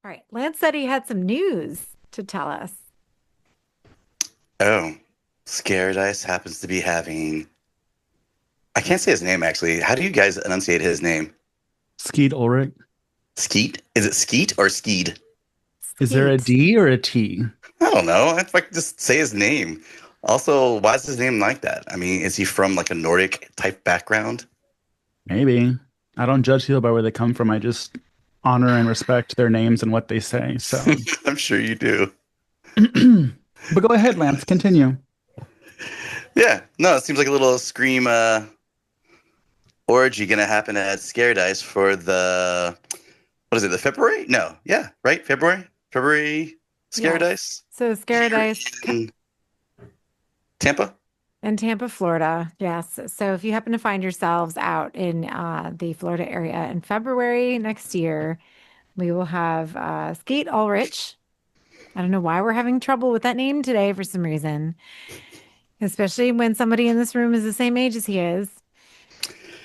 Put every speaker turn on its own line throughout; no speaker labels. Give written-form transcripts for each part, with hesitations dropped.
All right. Lance said he had some news to tell us.
Oh, Scared Ice happens to be having. I can't say his name actually. How do you guys enunciate his name?
Skeet Ulrich.
Skeet? Is it Skeet or Skeed?
Is there a
Skeet.
D or a T?
I don't know. If I could just say his name. Also, why is his name like that? I mean, is he from like a Nordic type background?
Maybe. I don't judge people by where they come from. I just honor and respect their names and what they say. So,
I'm sure you do.
but go ahead, Lance. Continue.
Yeah. No, it seems like a little Scream orgy gonna happen at Scared Ice for the what is it? The February? No. Yeah. Right. February. February. Scared
Yes.
Ice
So
here
Scaredice
in Tampa.
in Tampa, Florida. Yes. So if you happen to find yourselves out in the Florida area in February next year, we will have Skeet Ulrich. I don't know why we're having trouble with that name today for some reason, especially when somebody in this room is the same age as he is.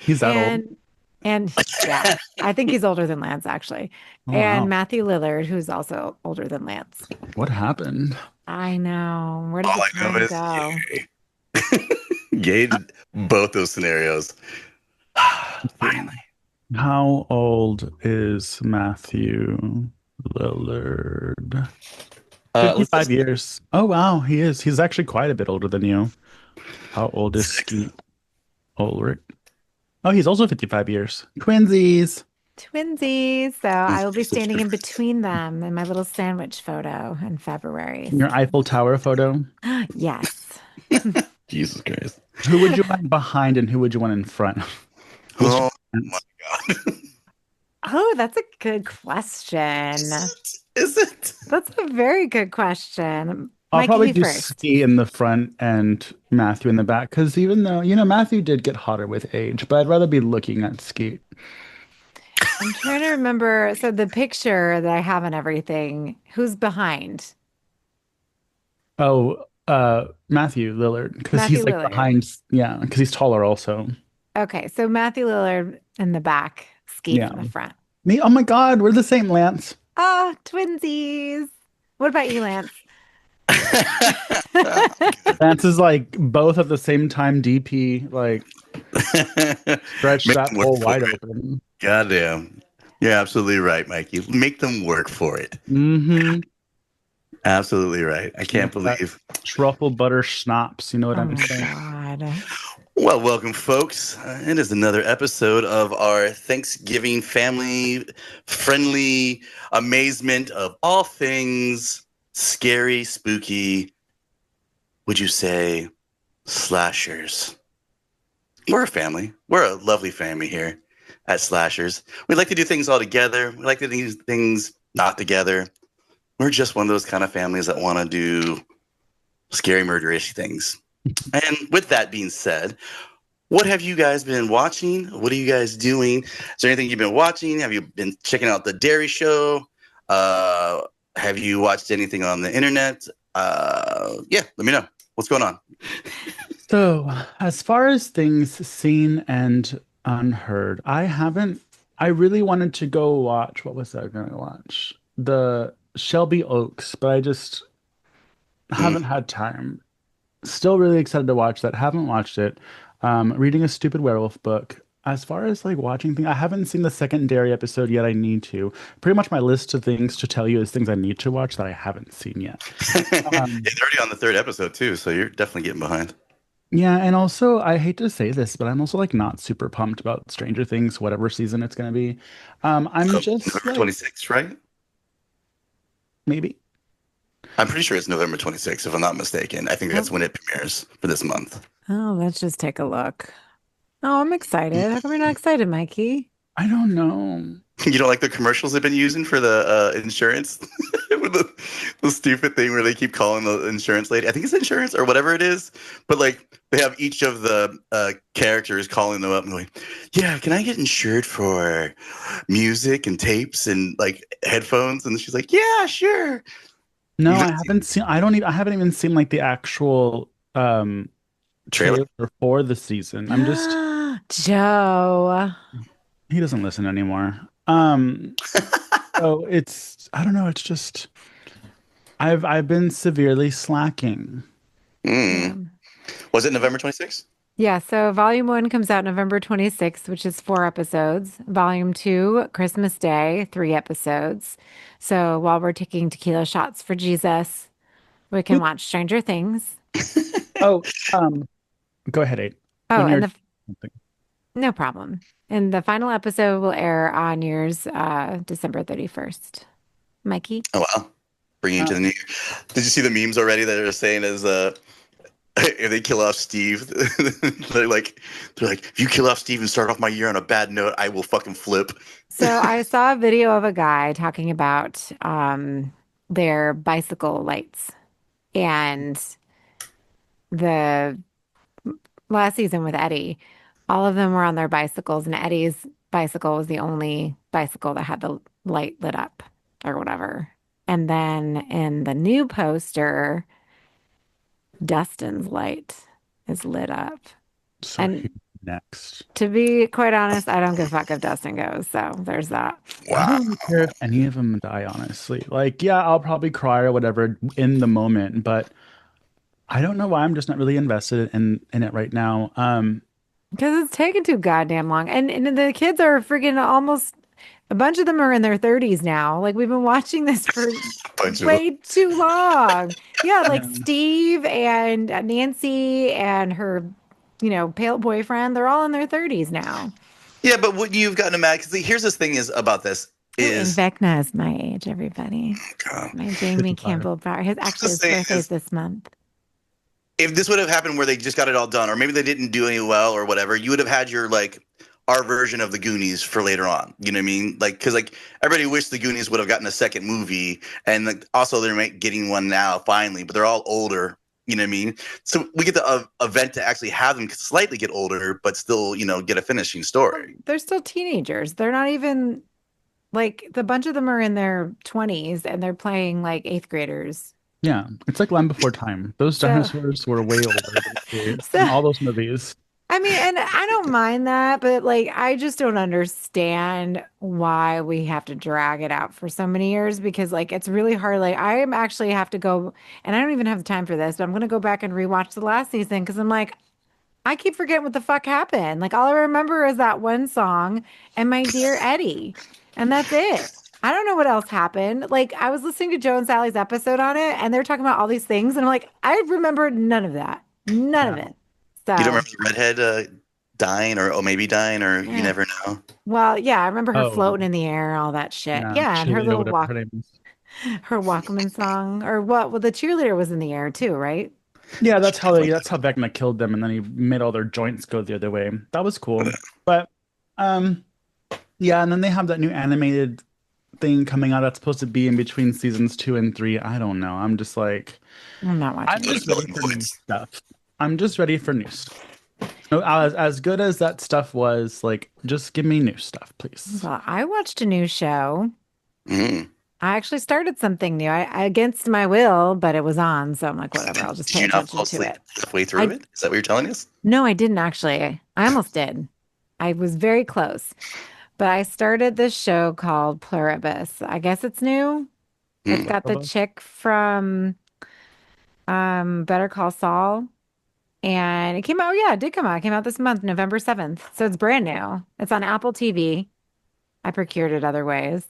He's that old.
And and yeah, I think he's older than Lance actually.
Oh,
And
wow.
Matthew Lillard, who's also older than Lance.
What happened?
I know. Where did
All
the
I know
time
is
go?
yay. Yay to both those scenarios. Finally.
How old is Matthew Lillard?
Let's
55
just
years. Oh, wow. He is. He's actually quite a bit older than you. How old is
six.
Skeet Ulrich? Oh, he's also 55 years. Twinsies.
Twinsies. So I will be standing in between them in my little sandwich photo in February.
Your Eiffel Tower photo.
Yes.
Jesus Christ.
Who would you want behind and who would you want in front? What's your
Oh my
preference?
God.
Oh, that's a good question.
Is it?
That's a very good question.
I'll
Mikey,
probably
you
do
first.
Ski in the front and Matthew in the back because even though, Matthew did get hotter with age, but I'd rather be looking at Ski.
I'm trying to remember. So the picture that I have and everything, who's behind?
Oh, Matthew Lillard because
Matthew
he's like
Lillard.
behind, yeah, because he's taller also.
Okay, so Matthew Lillard in the back, Skeet
Yeah.
in the front.
Me, oh my God, we're the same, Lance.
Ah, twinsies. What about you, Lance?
Lance is like both at the same time DP, like stretch
Make
that
them work
hole
for
wide
it.
open.
Goddamn. You're absolutely right, Mikey. Make them work for it.
Mm-hmm.
Absolutely right. I can't
That
believe.
truffle butter schnapps, you know what
Oh
I'm
my
saying?
God.
Well, welcome, folks. It is another episode of our Thanksgiving family friendly amazement of all things scary, spooky, would you say, slashers. We're a family. We're a lovely family here at Slashers. We like to do things all together. We like to do things not together. We're just one of those kind of families that want to do scary, murderish things. And with that being said, what have you guys been watching? What are you guys doing? Is there anything you've been watching? Have you been checking out the Dairy Show? Uh, have you watched anything on the internet? Yeah, let me know. What's going on?
So, as far as things seen and unheard, I really wanted to go watch, what was I going to watch? The Shelby Oaks, but I just
Mm.
haven't had time. Still really excited to watch that. Haven't watched it. Reading a stupid werewolf book. As far as like watching things, I haven't seen the secondary episode yet. I need to. Pretty much my list of things to tell you is things I need to watch that I haven't seen yet.
Yeah,
Um,
they're already on the third episode too, so you're definitely getting behind.
yeah, and also I hate to say this, but I'm also like not super pumped about Stranger Things, whatever season it's gonna be. I'm
So
just
November
like
26th, right?
maybe.
I'm pretty sure it's November 26th, if I'm not mistaken. I think that's
Oh,
when it premieres for this month.
oh, let's just take a look. Oh, I'm excited. How come you're not excited, Mikey?
I don't know.
You don't like the commercials they've been using for the insurance? With the stupid thing where they keep calling the insurance lady. I think it's insurance or whatever it is. But like they have each of the characters calling them up and going, yeah, can I get insured for music and tapes and like headphones? And she's like, yeah, sure.
No,
You've
I
not seen
haven't seen. I haven't even seen like the actual
the trailer?
trailer for the season. I'm just
Joe.
he doesn't listen anymore. Um, So it's I don't know, it's just I've been severely slacking.
Yeah.
Mm. Was it November 26th?
Yeah, so volume one comes out November 26th, which is 4 episodes. Volume two, Christmas Day, 3 episodes. So while we're taking tequila shots for Jesus, we can watch Stranger Things.
Oh, go ahead, Eight.
Oh,
When
and
you're
the no problem. And the final episode will air on yours, December 31st. Mikey?
Oh wow. Bringing you to the
um,
new year. Did you see the memes already that are saying as if they kill off Steve, they're like, if you kill off Steve and start off my year on a bad note, I will fucking flip.
So I saw a video of a guy talking about their bicycle lights and the last season with Eddie, all of them were on their bicycles, and Eddie's bicycle was the only bicycle that had the light lit up or whatever. And then in the new poster, Dustin's light is lit up.
so who's
And
next?
to be quite honest, I don't give a fuck if Dustin goes. So there's that.
I
Wow.
don't really care if any of them die, honestly. Like, yeah, I'll probably cry or whatever in the moment, but I don't know why I'm just not really invested in it right now.
Because it's taken too goddamn long. And the kids are freaking almost a bunch of them are in their 30s now. Like we've been watching this for
A bunch of them.
way too long. Yeah, like
Yeah.
Steve and Nancy and her, pale boyfriend, they're all in their 30s now.
Yeah, but what you've gotten mad because here's this thing is about this
Oh, and
is
Vecna is my age, everybody.
God,
My Jamie
55.
Campbell bar.
the
His
thing
birthday's
is
this month.
if this would have happened where they just got it all done, or maybe they didn't do any well or whatever, you would have had your like our version of the Goonies for later on. You know what I mean? Like because like everybody wished the Goonies would have gotten a second movie, and like, also they're getting one now finally, but they're all older. You know what I mean? So we get the event to actually have them slightly get older, but still, get a finishing story.
They're still teenagers. They're not even like the bunch of them are in their 20s and they're playing like eighth graders.
Yeah, it's like Land Before Time. Those
So,
dinosaurs were way older
so
in all those movies.
I mean, and I don't mind that, but like, I just don't understand why we have to drag it out for so many years because, like, it's really hard. Like, I am actually have to go, and I don't even have the time for this, but I'm going to go back and rewatch the last season because I'm like, I keep forgetting what the fuck happened. Like, all I remember is that one song and my dear Eddie, and that's it. I don't know what else happened. Like, I was listening to Joe and Sally's episode on it, and they're talking about all these things, and I'm like, I remember none of that, none of
Yeah.
it.
You don't
So.
remember the redhead dying, or maybe dying, or you
Yeah.
never know.
Well, yeah, I remember her
Oh,
floating in the air, all that shit.
yeah,
Yeah, and her
Chili or
little
whatever
walk,
her name is.
her Walkman song, or what? Well, the cheerleader was in the air too, right?
Yeah,
Definitely.
that's how Vecna killed them, and then he made all their joints go the other way. That was cool. But um, yeah, and then they have that new animated thing coming out that's supposed to be in between seasons 2 and 3. I don't know. I'm just like,
I'm not watching
I'm
it.
just ready for new stuff. I'm just ready for new stuff. No, as good as that stuff was, like, just give me new stuff, please.
Well, I watched a new show.
Mm.
I actually started something new. I against my will, but it was on, so I'm like, whatever. I'll just
Did
pay
you not
attention
fall
to
asleep
it.
halfway through
I
it? Is that what you're telling us?
No, I didn't actually. I almost did. I was very close, but I started this show called Pluribus. I guess it's new. It's
Mm.
got the chick from Better Call Saul. And it came out, yeah, it did come out. It came out this month, November 7th. So it's brand new. It's on Apple TV. I procured it other ways.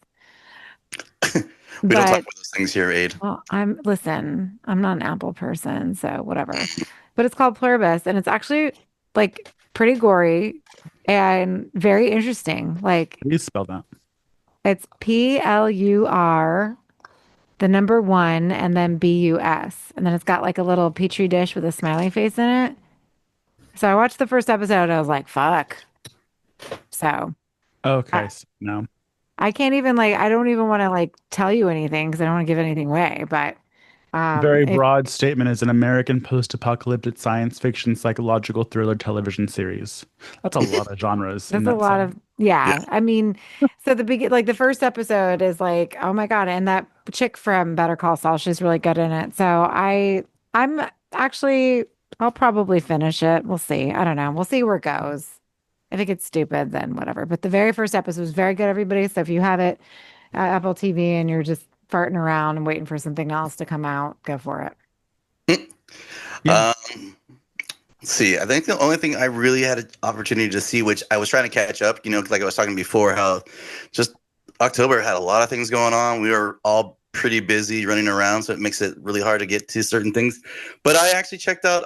We don't talk
But
about those things here, Aid.
well, listen, I'm not an Apple person, so whatever. But it's called Pluribus, and it's actually like pretty gory and very interesting. Like
Please spell that.
it's PLUR, the number one, and then BUS. And then it's got like a little petri dish with a smiley face in it. So I watched the first episode and I was like, fuck. So
Okay,
I,
so no.
I can't even like I don't even want to like tell you anything because I don't want to give anything away. But
Very
if
broad statement is an American post-apocalyptic science fiction psychological thriller television series. That's a lot of genres in
there's a
that
lot
sentence.
of
Yeah.
yeah, I mean, so the first episode is like, oh my God, and that chick from Better Call Saul, she's really good in it. So I'm actually I'll probably finish it. We'll see. I don't know. We'll see where it goes. If it gets stupid, then whatever. But the very first episode was very good, everybody. So if you have it, Apple TV and you're just farting around and waiting for something else to come out, go for it.
Yeah.
Um, let's see. I think the only thing I really had an opportunity to see, which I was trying to catch up, like I was talking before, how just October had a lot of things going on. We were all pretty busy running around, so it makes it really hard to get to certain things. But I actually checked out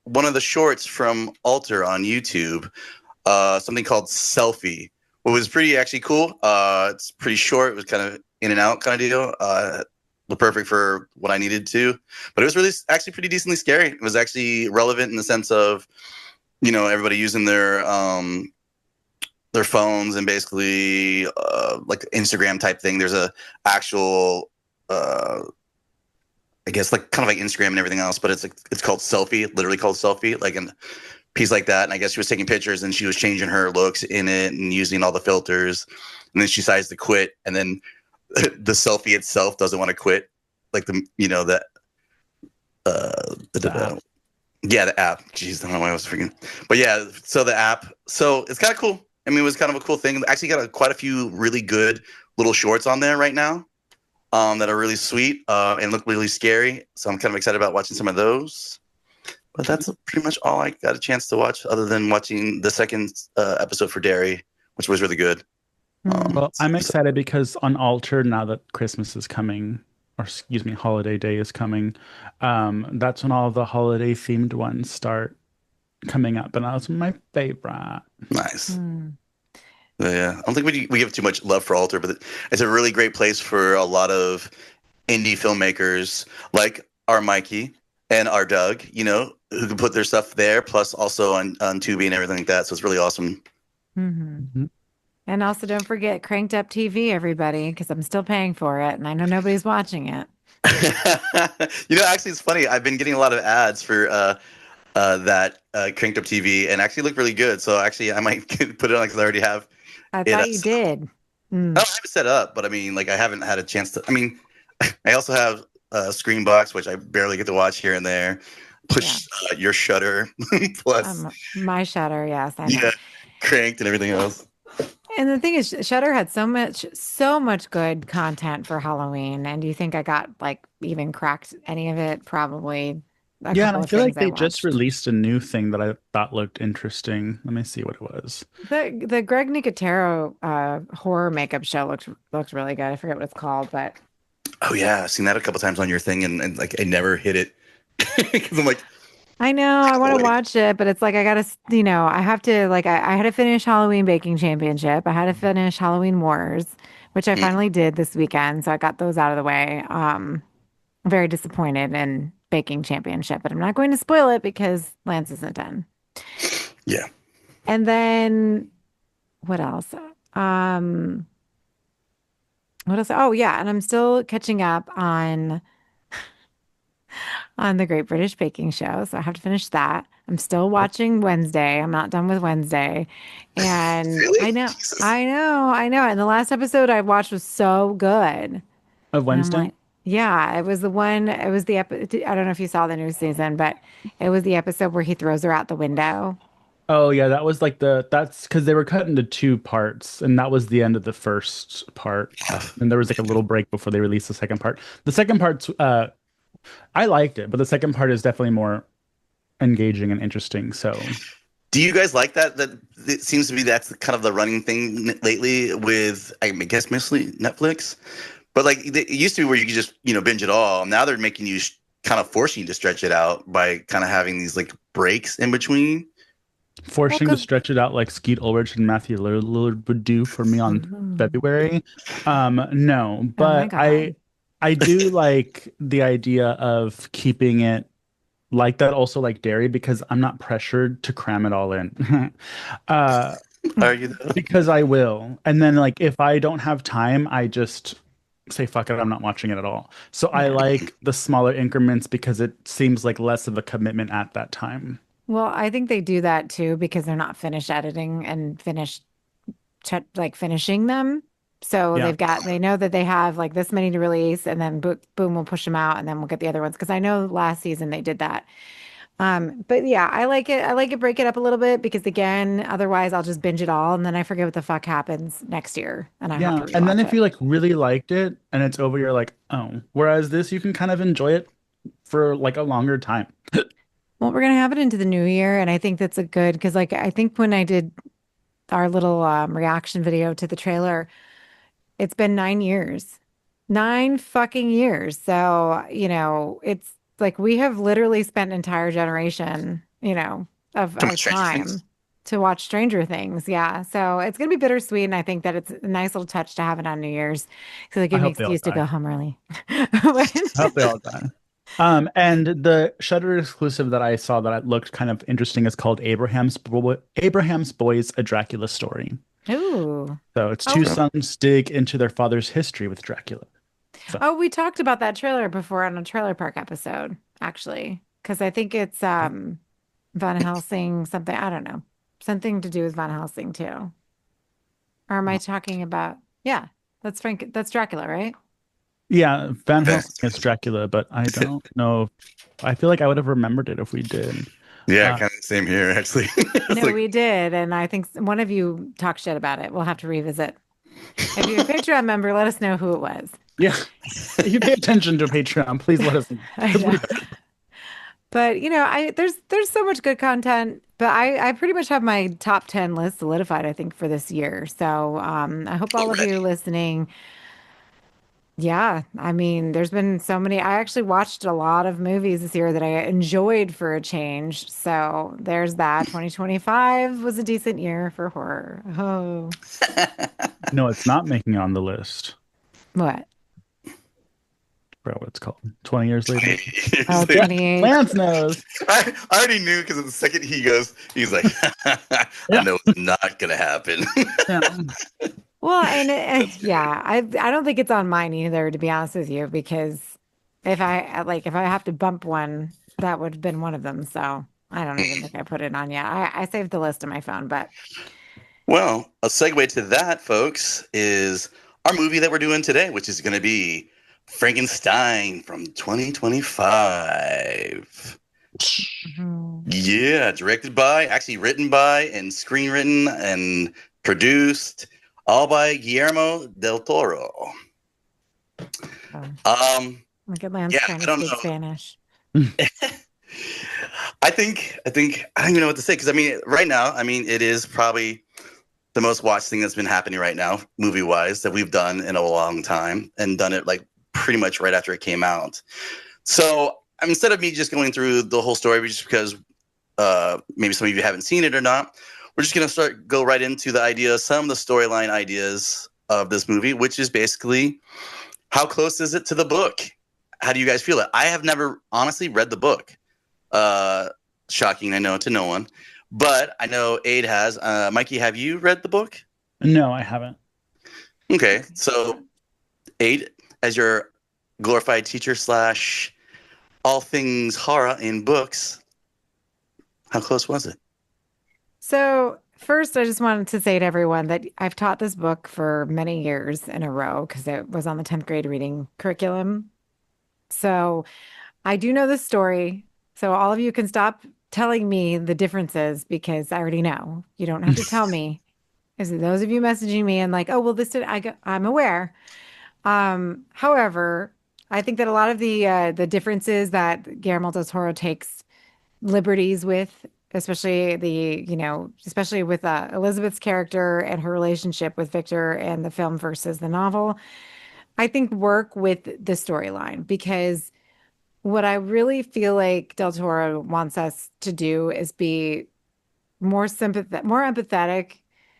one of the shorts from Alter on YouTube, something called Selfie. What was pretty actually cool. It's pretty short. It was kind of in and out kind of deal. Perfect for what I needed to. But it was really actually pretty decently scary. It was actually relevant in the sense of, everybody using their phones and basically like Instagram type thing. There's a actual I guess like kind of like Instagram and everything else, but it's called Selfie, literally called Selfie, like a piece like that. And I guess she was taking pictures and she was changing her looks in it and using all the filters. And then she decides to quit, and then the selfie itself doesn't want to quit, like the
app.
yeah, the app. Jeez, I don't know why I was freaking. But yeah, so the app. So it's kind of cool. I mean, it was kind of a cool thing. Actually, got quite a few really good little shorts on there right now, that are really sweet and look really scary. So I'm kind of excited about watching some of those. But that's pretty much all I got a chance to watch, other than watching the second episode for Derry, which was really good.
Well, I'm excited because on Alter, now that Christmas is coming, or excuse me, holiday day is coming, that's when all the holiday themed ones start coming up, and that's my favorite.
Nice.
Hmm.
Yeah, I don't think we give too much love for Alter, but it's a really great place for a lot of indie filmmakers like our Mikey and our Doug, who can put their stuff there, plus also on Tubi and everything like that. So it's really awesome.
Mm-hmm. And also don't forget Cranked Up TV, everybody, because I'm still paying for it and I know nobody's watching it.
Actually, it's funny. I've been getting a lot of ads for that Cranked Up TV, and actually look really good. So actually, I might put it on because I already have
I
it.
thought you did.
I don't have it set up, but I mean, like I haven't had a chance to. I mean, I also have Screenbox, which I barely get to watch here and there. Push your Shutter, plus
My Shutter, yes, I know.
yeah, Cranked and everything else.
And the thing is, Shutter had so much good content for Halloween. And do you think I got like even cracked any of it? Probably a
Yeah, and
couple
I
of
feel like
things I
they just
watched.
released a new thing that I thought looked interesting. Let me see what it was.
The Greg Nicotero horror makeup show looked really good. I forget what it's called, but
Oh yeah, I've seen that a couple times on your thing, and like I never hit it because I'm like,
I know I want to
wait.
watch it, but it's like I gotta, I have to like I had to finish Halloween Baking Championship. I had to finish Halloween Wars, which I
Mm,
finally did this weekend, so I got those out of the way. I'm very disappointed in Baking Championship, but I'm not going to spoil it because Lance isn't done.
yeah.
And then what else? Um, what else? Oh yeah, and I'm still catching up on the Great British Baking Show. So I have to finish that. I'm still watching Wednesday. I'm not done with Wednesday. And
Really?
I know,
Jesus.
I know, I know. And the last episode I watched was so good.
Of
And I'm
Wednesday?
like, yeah, it was the one, it was the episode. I don't know if you saw the new season, but it was the episode where he throws her out the window.
Oh yeah, that was like that's because they were cut into two parts, and that was the end of the first part. And there was like a little break before they released the second part. The second part's I liked it, but the second part is definitely more engaging and interesting. So
Do you guys like that? That it seems to be that's kind of the running thing lately with, I guess, mostly Netflix. But like it used to be where you could just binge it all. Now they're making you kind of forcing you to stretch it out by kind of having these like breaks in between.
Well,
forcing to
because,
stretch it out like Skeet Ulrich and Matthew Lillard would do for me on
oh
February. No,
my
but
God.
I do like the idea of keeping it like that, also like dairy, because I'm not pressured to cram it all in. uh
Are you though?
because I will. And then like if I don't have time, I just say fuck it, I'm not watching it at all. So I
Yeah.
like the smaller increments because it seems like less of a commitment at that time.
Well, I think they do that too because they're not finished editing and like finishing them. So
Yeah.
they know that they have like this many to release and then boom, we'll push them out and then we'll get the other ones. Because I know last season they did that. But yeah, I like it. I like it break it up a little bit because again, otherwise I'll just binge it all and then I forget what the fuck happens next year and I have to
Yeah, and then
rewatch
if
it.
you like really liked it and it's over, you're like, oh. Whereas this, you can kind of enjoy it for like a longer time.
Well, we're gonna have it into the new year, and I think that's a good because like I think when I did our little reaction video to the trailer, it's been 9 years. 9 fucking years. So, it's like we have literally spent an entire generation,
Too
of
much Stranger Things.
time to watch Stranger Things. Yeah. So it's gonna be bittersweet, and I think that it's a nice little touch to have it on New Year's. So they
I
give me an
hope they all
excuse to
die.
go home early.
I hope they all die. And the Shudder exclusive that I saw that looked kind of interesting is called Abraham's Boys: A Dracula Story.
Ooh.
So it's two
Oh,
Okay.
sons dig into their father's history with Dracula. So
oh, we talked about that trailer before on a trailer park episode, actually, because I think it's Van Helsing something. I don't know, something to do with Van Helsing too. Or am I talking about? Yeah, that's Frank. That's Dracula, right?
yeah, Van Helsing is
That's-
Dracula, but I don't know. I feel like I would have remembered it if we did.
Yeah,
Uh,
kind of same here, actually. It's
No,
like,
we did, and I think one of you talked shit about it. We'll have to revisit. If you're a Patreon member, let us know who it was.
yeah, if you pay attention to Patreon, please let us know
I
because
know.
we
But I there's so much good content. But I pretty much have my top 10 list solidified, I think, for this year. So I hope all of you
already.
listening. Yeah, I mean, there's been so many. I actually watched a lot of movies this year that I enjoyed for a change. So there's that. 2025 was a decent year for horror. Oh,
no, it's not making it on the list.
what?
Forgot what it's called. 20 years later.
20
Oh,
years later.
Yeah,
28.
Lance knows.
I already knew because the second he goes, he's like, I
Yeah,
know it's not gonna happen.
yeah.
Well, and
That's great.
yeah, I don't think it's on mine either, to be honest with you, because if I have to bump one, that would have been one of them. So I don't even think I put it on yet. I saved the list on my phone, but
Well, a segue to that, folks, is our movie that we're doing today, which is going to be Frankenstein from 2025.
Mhm.
Yeah, directed by, actually written by, and screenwritten and produced, all by Guillermo Del Toro.
So,
Um,
look at Lance
yeah,
trying
I
to
don't
speak
know.
Spanish.
I don't even know what to say because I mean, right now, I mean, it is probably the most watched thing that's been happening right now, movie wise, that we've done in a long time, and done it like pretty much right after it came out. So instead of me just going through the whole story, just because maybe some of you haven't seen it or not, we're just gonna go right into the idea, some of the storyline ideas of this movie, which is basically how close is it to the book? How do you guys feel it? I have never honestly read the book. Uh, Shocking, I know, to no one. But I know Aid has. Mikey, have you read the book?
No, I haven't.
Okay, so Aid, as your glorified teacher slash all things horror in books, how close was it?
So, first, I just wanted to say to everyone that I've taught this book for many years in a row because it was on the 10th grade reading curriculum. So, I do know the story. So, all of you can stop telling me the differences because I already know. You don't have to tell me. Because those of you messaging me and like, oh, well, this did I'm aware. However, I think that a lot of the differences that Guillermo del Toro takes liberties with, especially especially with Elizabeth's character and her relationship with Victor and the film versus the novel, I think work with the storyline because what I really feel like Del Toro wants us to do is be more empathetic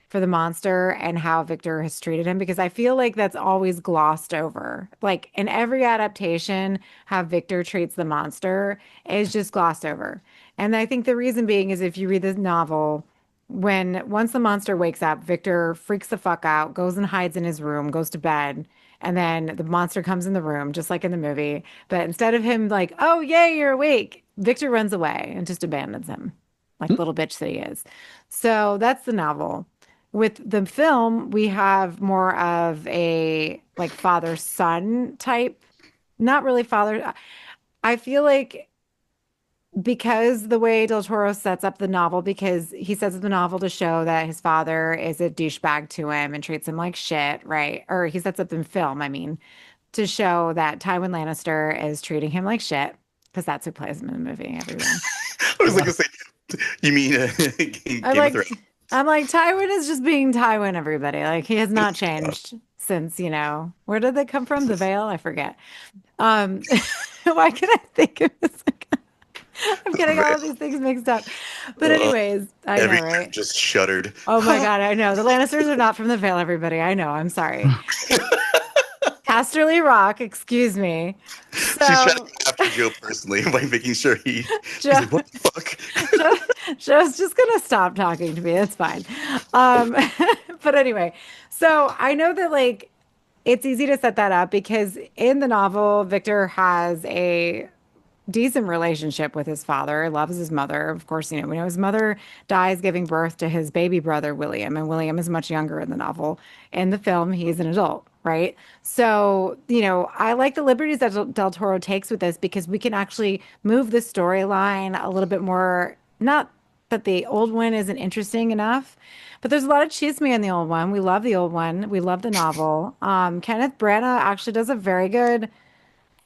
for the monster and how Victor has treated him because I feel like that's always glossed over. Like in every adaptation, how Victor treats the monster is just glossed over. And I think the reason being is if you read this novel, when once the monster wakes up, Victor freaks the fuck out, goes and hides in his room, goes to bed. And then the monster comes in the room, just like in the movie. But instead of him like, oh, yay, you're awake, Victor runs away and just abandons him like little bitch that he is. So that's the novel. With the film, we have more of a like father son type, not really father. I feel like because the way Del Toro sets up the novel, because he sets up the novel to show that his father is a douchebag to him and treats him like shit, right? Or he sets up in film, I mean, to show that Tywin Lannister is treating him like shit, because that's who plays him in the movie, everyone.
I was like
Yeah.
to say, you mean
I'm
Game of Thrones?
like, I'm like, Tywin is just being Tywin, everybody. Like he has not changed since, where did they come from? The Vale? I forget. Um, why can I think of this? I'm getting all of these things mixed up. But
Uh,
anyways, I know,
every
right?
just shuddered.
Oh my God, I know. The Lannisters are not from the Vale, everybody. I know. I'm sorry. Casterly Rock, excuse me.
She's trying to
So
go after Joe personally by making sure he's
Joe,
like, what the fuck?
Joe, Joe's just gonna stop talking to me. It's fine. Um, but anyway, so I know that like it's easy to set that up because in the novel, Victor has a decent relationship with his father, loves his mother. Of course, we know his mother dies giving birth to his baby brother, William, and William is much younger in the novel. In the film, he's an adult, right? So, I like the liberties that Del Toro takes with this because we can actually move the storyline a little bit more. Not that the old one isn't interesting enough, but there's a lot of chisme in the old one. We love the old one. We love the novel. Kenneth Branagh actually does a very good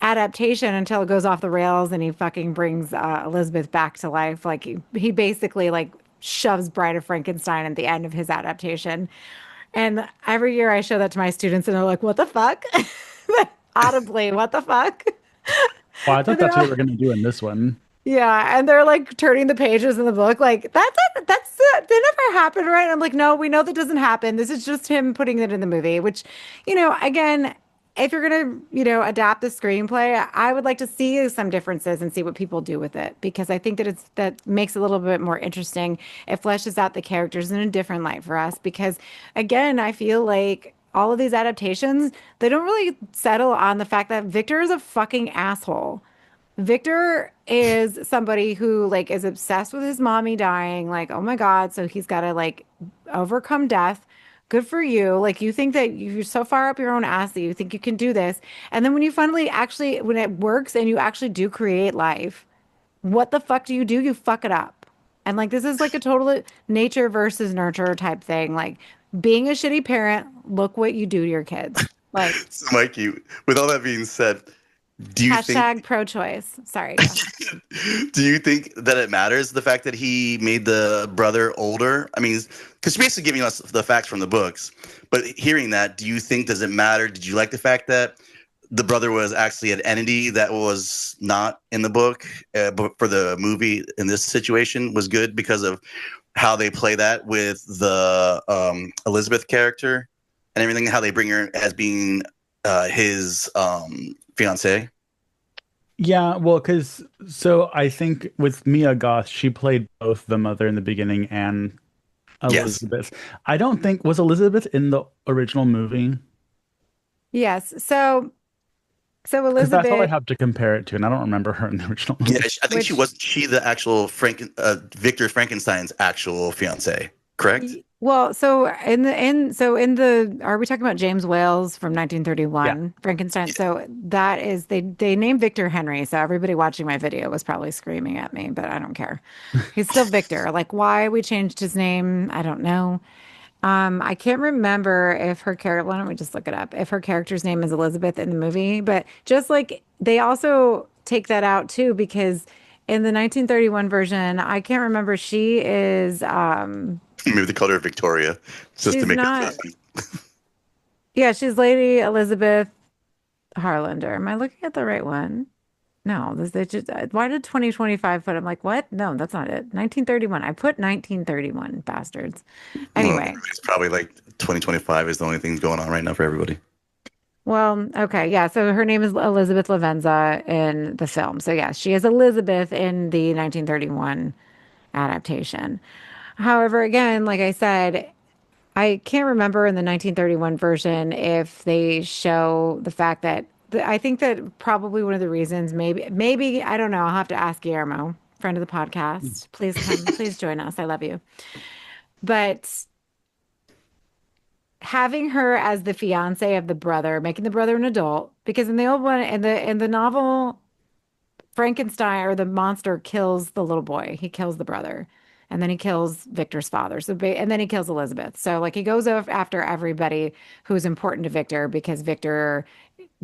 adaptation until it goes off the rails and he fucking brings Elizabeth back to life. Like he basically like shoves Bride of Frankenstein at the end of his adaptation. And every year I show that to my students and they're like, "What the fuck?" Audibly, "What the fuck?"
Well, I
And
thought
they're
that's what
all,
we're gonna do in this one.
yeah, and they're like turning the pages in the book, like that never happened, right? I'm like, no, we know that doesn't happen. This is just him putting it in the movie. Which, again, if you're gonna, adapt the screenplay, I would like to see some differences and see what people do with it because I think that makes it a little bit more interesting. It fleshes out the characters in a different light for us because, again, I feel like all of these adaptations they don't really settle on the fact that Victor is a fucking asshole. Victor is somebody who like is obsessed with his mommy dying, like, oh my God, so he's got to like overcome death. Good for you. Like you think that you're so far up your own ass that you think you can do this. And then when you finally actually when it works and you actually do create life, what the fuck do? You fuck it up. And like this is like a total nature versus nurture type thing. Like being a shitty parent, look what you do to your kids. Like
So, Mikey, with all that being said, do you think
hashtag pro-choice. Sorry, go.
do you think that it matters the fact that he made the brother older? I mean, because you're basically giving us the facts from the books, but hearing that, do you think does it matter? Did you like the fact that the brother was actually an entity that was not in the book, but for the movie in this situation was good because of how they play that with the Elizabeth character and everything, how they bring her as being his fiance.
Yeah, well, because so I think with Mia Goth, she played both the mother in the beginning and
Yes.
Elizabeth. I don't think was Elizabeth in the original movie
Yes. So
because that's all I
Elizabeth,
have to compare it to, and I don't remember her in the original
Yeah,
movie.
I think she
which
was she the actual Victor Frankenstein's actual fiance, correct?
well, so in the are we talking about James Wales from
Yeah.
1931, Frankenstein?
Yeah.
So that is they named Victor Henry. So everybody watching my video was probably screaming at me, but I don't care. He's still Victor. Like why we changed his name, I don't know. I can't remember if her character, why don't we just look it up? If her character's name is Elizabeth in the movie, but just like they also take that out too, because in the 1931 version, I can't remember, she is,
Maybe they called her Victoria just to
she's
make it
not,
funny.
yeah, she's Lady Elizabeth Harlander. Am I looking at the right one? No, this they just, why did 2025 put, I'm like, what? No, that's not it. 1931. I put 1931, bastards.
Well,
Anyway.
it's probably like 2025 is the only thing going on right now for everybody.
Well, okay, yeah. So her name is Elizabeth Lavenza in the film. So yes, she is Elizabeth in the 1931 adaptation. However, again, like I said, I can't remember in the 1931 version if they show the fact that I think that probably one of the reasons, maybe I don't know. I'll have to ask Guillermo, friend of the podcast. Please come, please join us. I love you. But having her as the fiance of the brother, making the brother an adult, because in the old one, in the novel, Frankenstein or the monster kills the little boy. He kills the brother. And then he kills Victor's father. And then he kills Elizabeth. So like he goes after everybody who's important to Victor because Victor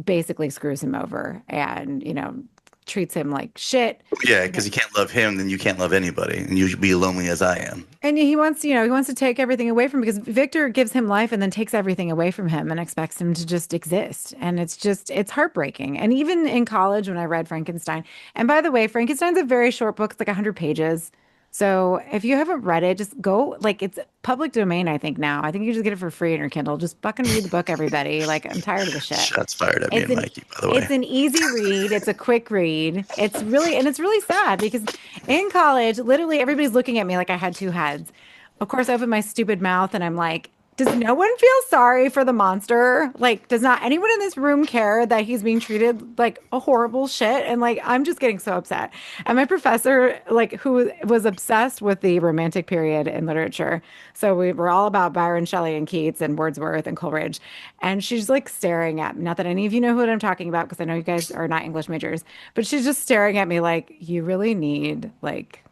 basically screws him over and, treats him like shit.
Yeah, because you can't love him, then you can't love anybody, and you should be lonely as I am.
And he wants to take everything away from him because Victor gives him life and then takes everything away from him and expects him to just exist. And it's heartbreaking. And even in college when I read Frankenstein, and by the way, Frankenstein's a very short book. It's like 100 pages. So if you haven't read it, just go, like, it's public domain, I think now. I think you just get it for free in your Kindle. Just fucking read the book, everybody. Like, I'm tired of the shit.
Shots fired at me
It's
and
an
Mikey, by the way.
it's an easy read. It's a quick read. It's really sad because in college, literally everybody's looking at me like I had two heads. Of course, I open my stupid mouth and I'm like, does no one feel sorry for the monster? Like, does not anyone in this room care that he's being treated like a horrible shit? And like, I'm just getting so upset. And my professor, like, who was obsessed with the Romantic period in literature, so we were all about Byron, Shelley, and Keats, and Wordsworth, and Coleridge. And she's like staring at me. Not that any of you know what I'm talking about, because I know you guys are not English majors, but she's just staring at me like, you really need like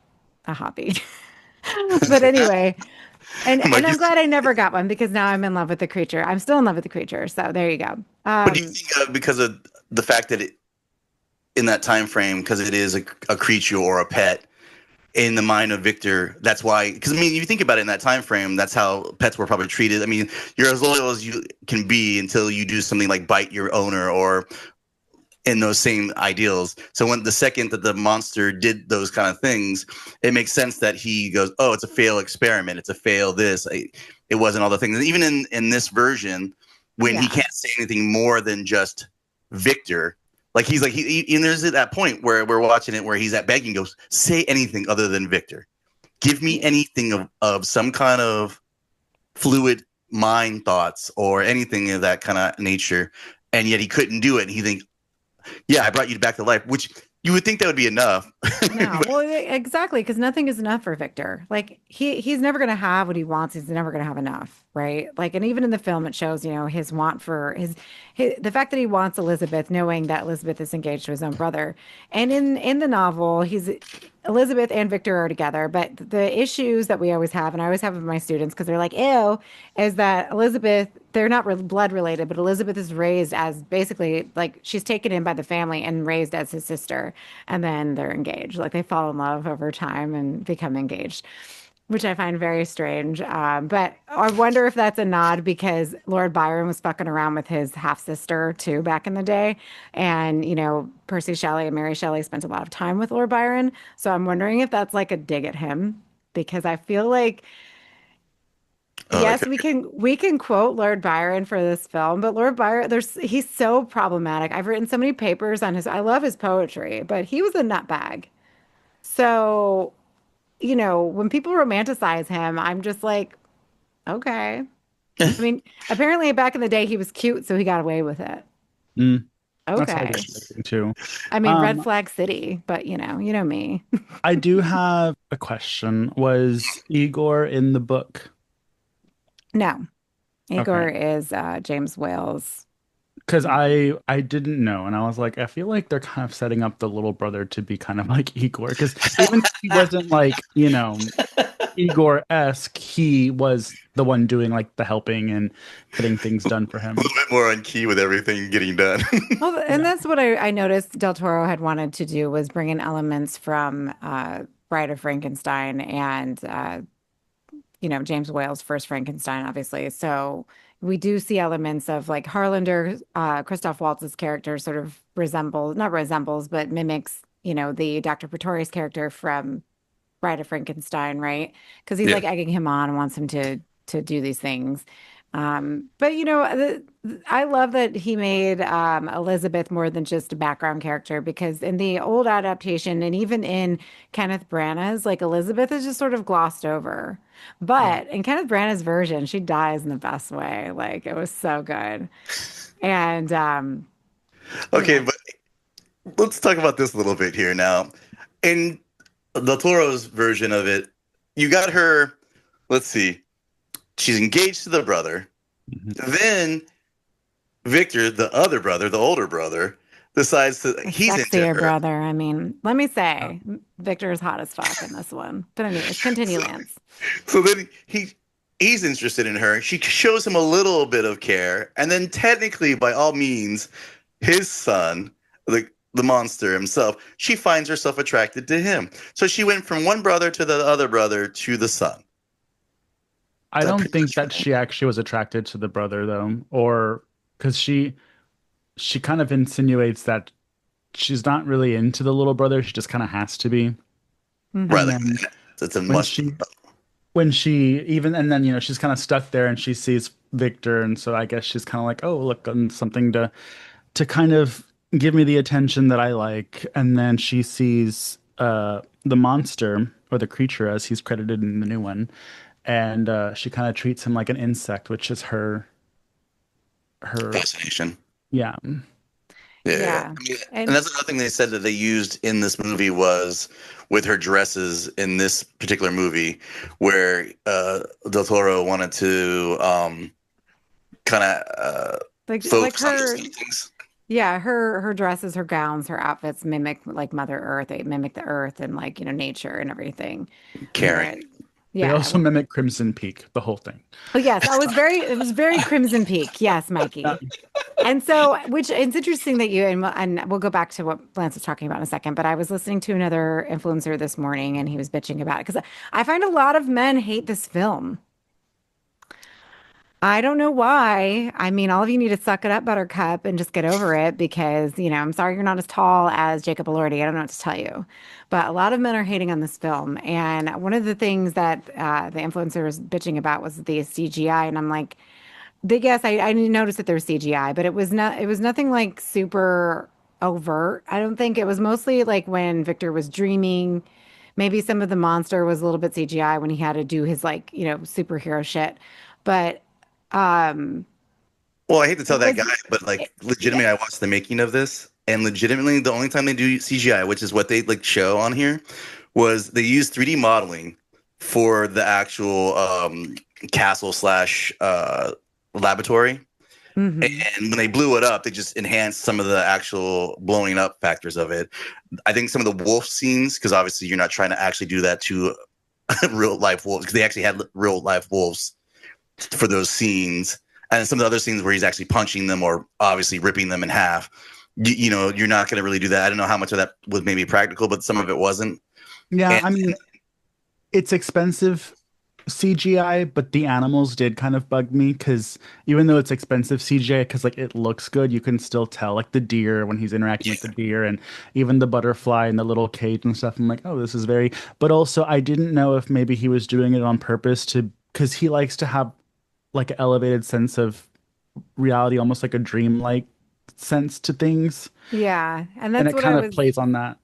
a hobby. But anyway. And I'm glad I never got one because now I'm in love with the creature. I'm still in love with the creature. So there you go.
What do you think because of the fact that in that time frame, because it is a creature or a pet in the mind of Victor, that's why, because I mean, if you think about it in that time frame, that's how pets were probably treated. I mean, you're as loyal as you can be until you do something like bite your owner or in those same ideals. So when the second that the monster did those kind of things, it makes sense that he goes, oh, it's a failed experiment. It's a fail this. It wasn't all the things. And even in this version, when he can't say anything more than just Victor, like he's like, and there's at that point where we're watching it where he's at begging, goes, say anything other than Victor. Give me anything of some kind of fluid mind thoughts or anything of that kind of nature. And yet he couldn't do it. And he thinks, yeah, I brought you back to life, which you would think that would be enough.
No, well, exactly, because nothing is enough for Victor. Like he's never going to have what he wants. He's never going to have enough, right? Like, and even in the film, it shows, his want for the fact that he wants Elizabeth, knowing that Elizabeth is engaged to his own brother. And in the novel, Elizabeth and Victor are together, but the issues that we always have, and I always have with my students, because they're like, ew, is that Elizabeth, they're not blood related, but Elizabeth is raised as basically like she's taken in by the family and raised as his sister. And then they're engaged. Like they fall in love over time and become engaged, which I find very strange. But I wonder if that's a nod because Lord Byron was fucking around with his half sister too back in the day. And, Percy Shelley and Mary Shelley spent a lot of time with Lord Byron. So I'm wondering if that's like a dig at him because I feel like, yes, we can quote Lord Byron for this film, but Lord Byron, he's so problematic. I've written so many papers on I love his poetry, but he was a nutbag. So, when people romanticize him, I'm just like, okay. I mean, apparently back in the day he was cute, so he got away with it.
That's
Okay.
too.
I mean, Red Flag City, but you know me.
I do have a question. Was Igor in the book?
No. Igor is James Wales.
Because I didn't know, and I was like, I feel like they're kind of setting up the little brother to be kind of like Igor, because even if he wasn't like, Igor-esque, he was the one doing like the helping and getting things done for him.
A little bit more on key with everything getting done.
Well, and that's what I noticed Del Toro had wanted to do was bring in elements from Bride of Frankenstein and James Whale's first Frankenstein, obviously. So we do see elements of like Harlander, Christoph Waltz's character sort of not resembles, but mimics, the Dr. Pretorius character from Bride of Frankenstein, right? Because he's like egging him on and wants him to do these things. But I love that he made Elizabeth more than just a background character because in the old adaptation and even in Kenneth Branagh's, like Elizabeth is just sort of glossed over. But in Kenneth Branagh's version, she dies in the best way. Like it was so good. And
okay, but let's talk about this a little bit here now. In Del Toro's version of it, you got her, let's see, she's engaged to the brother. Mm-hmm. Then Victor, the other brother, the older brother, decides to
A
he's into
sexier
her.
brother. I mean, let me say, Victor is hot as fuck in this one. But anyways, continue,
So,
Lance.
so then he's interested in her. She shows him a little bit of care, and then technically, by all means, his son, the monster himself, she finds herself attracted to him. So she went from one brother to the other brother to the son.
I
That
don't
pretty
think
much
that
right.
she actually was attracted to the brother though, or because she kind of insinuates that she's not really into the little brother. She just kind of has to be.
Right,
And
Hmm.
like
then
it's a
when
must.
she even and then she's kind of stuck there and she sees Victor, and so I guess she's kind of like, oh look, something to kind of give me the attention that I like. And then she sees the monster or the creature as he's credited in the new one, and she kind of treats him like an insect, which is her
Fascination.
yeah.
Yeah.
Yeah.
I mean, and
And
that's another thing they said that they used in this movie was with her dresses in this particular movie, where Del Toro wanted to kind of
like
focus on those
her,
kind of things.
yeah, her dresses, her gowns, her outfits mimic like Mother Earth. They mimic the earth and like, nature and everything.
Caring.
But
They
yeah.
also mimic Crimson Peak, the whole thing.
Oh yes, it was very Crimson Peak. Yes,
Yeah.
Mikey. And so, which it's interesting that and we'll go back to what Lance was talking about in a second, but I was listening to another influencer this morning and he was bitching about it because I find a lot of men hate this film. I don't know why. I mean, all of you need to suck it up, Buttercup, and just get over it because, I'm sorry you're not as tall as Jacob Elordi. I don't know what to tell you. But a lot of men are hating on this film. And one of the things that the influencer was bitching about was the CGI. And I'm like, yes, I didn't notice that there was CGI, but it was nothing like super overt. I don't think it was mostly like when Victor was dreaming. Maybe some of the monster was a little bit CGI when he had to do his like, superhero shit. But um
Well, I hate to tell
it
that
was
guy, but
it,
like
yeah,
legitimately, I watched the making of this, and legitimately, the only time they do CGI, which is what they like show on here, was they use 3D modeling for the actual castle slash laboratory.
hmm.
And when they blew it up, they just enhanced some of the actual blowing up factors of it. I think some of the wolf scenes, because obviously you're not trying to actually do that to real life wolves, because they actually had real life wolves for those scenes. And some of the other scenes where he's actually punching them or obviously ripping them in half, you're not going to really do that. I don't know how much of that was maybe practical, but some of it wasn't.
Yeah,
And
I mean, it's expensive CGI, but the animals did kind of bug me because even though it's expensive CGI, because like it looks good, you can still tell like the deer when he's interacting with the deer, and even the butterfly in the little cage and stuff. I'm like, oh, this is very. But also, I didn't know if maybe he was doing it on purpose to because he likes to have like an elevated sense of reality, almost like a dreamlike sense to things,
Yeah, and
and
that's
it
what I
kind of
was.
plays on that.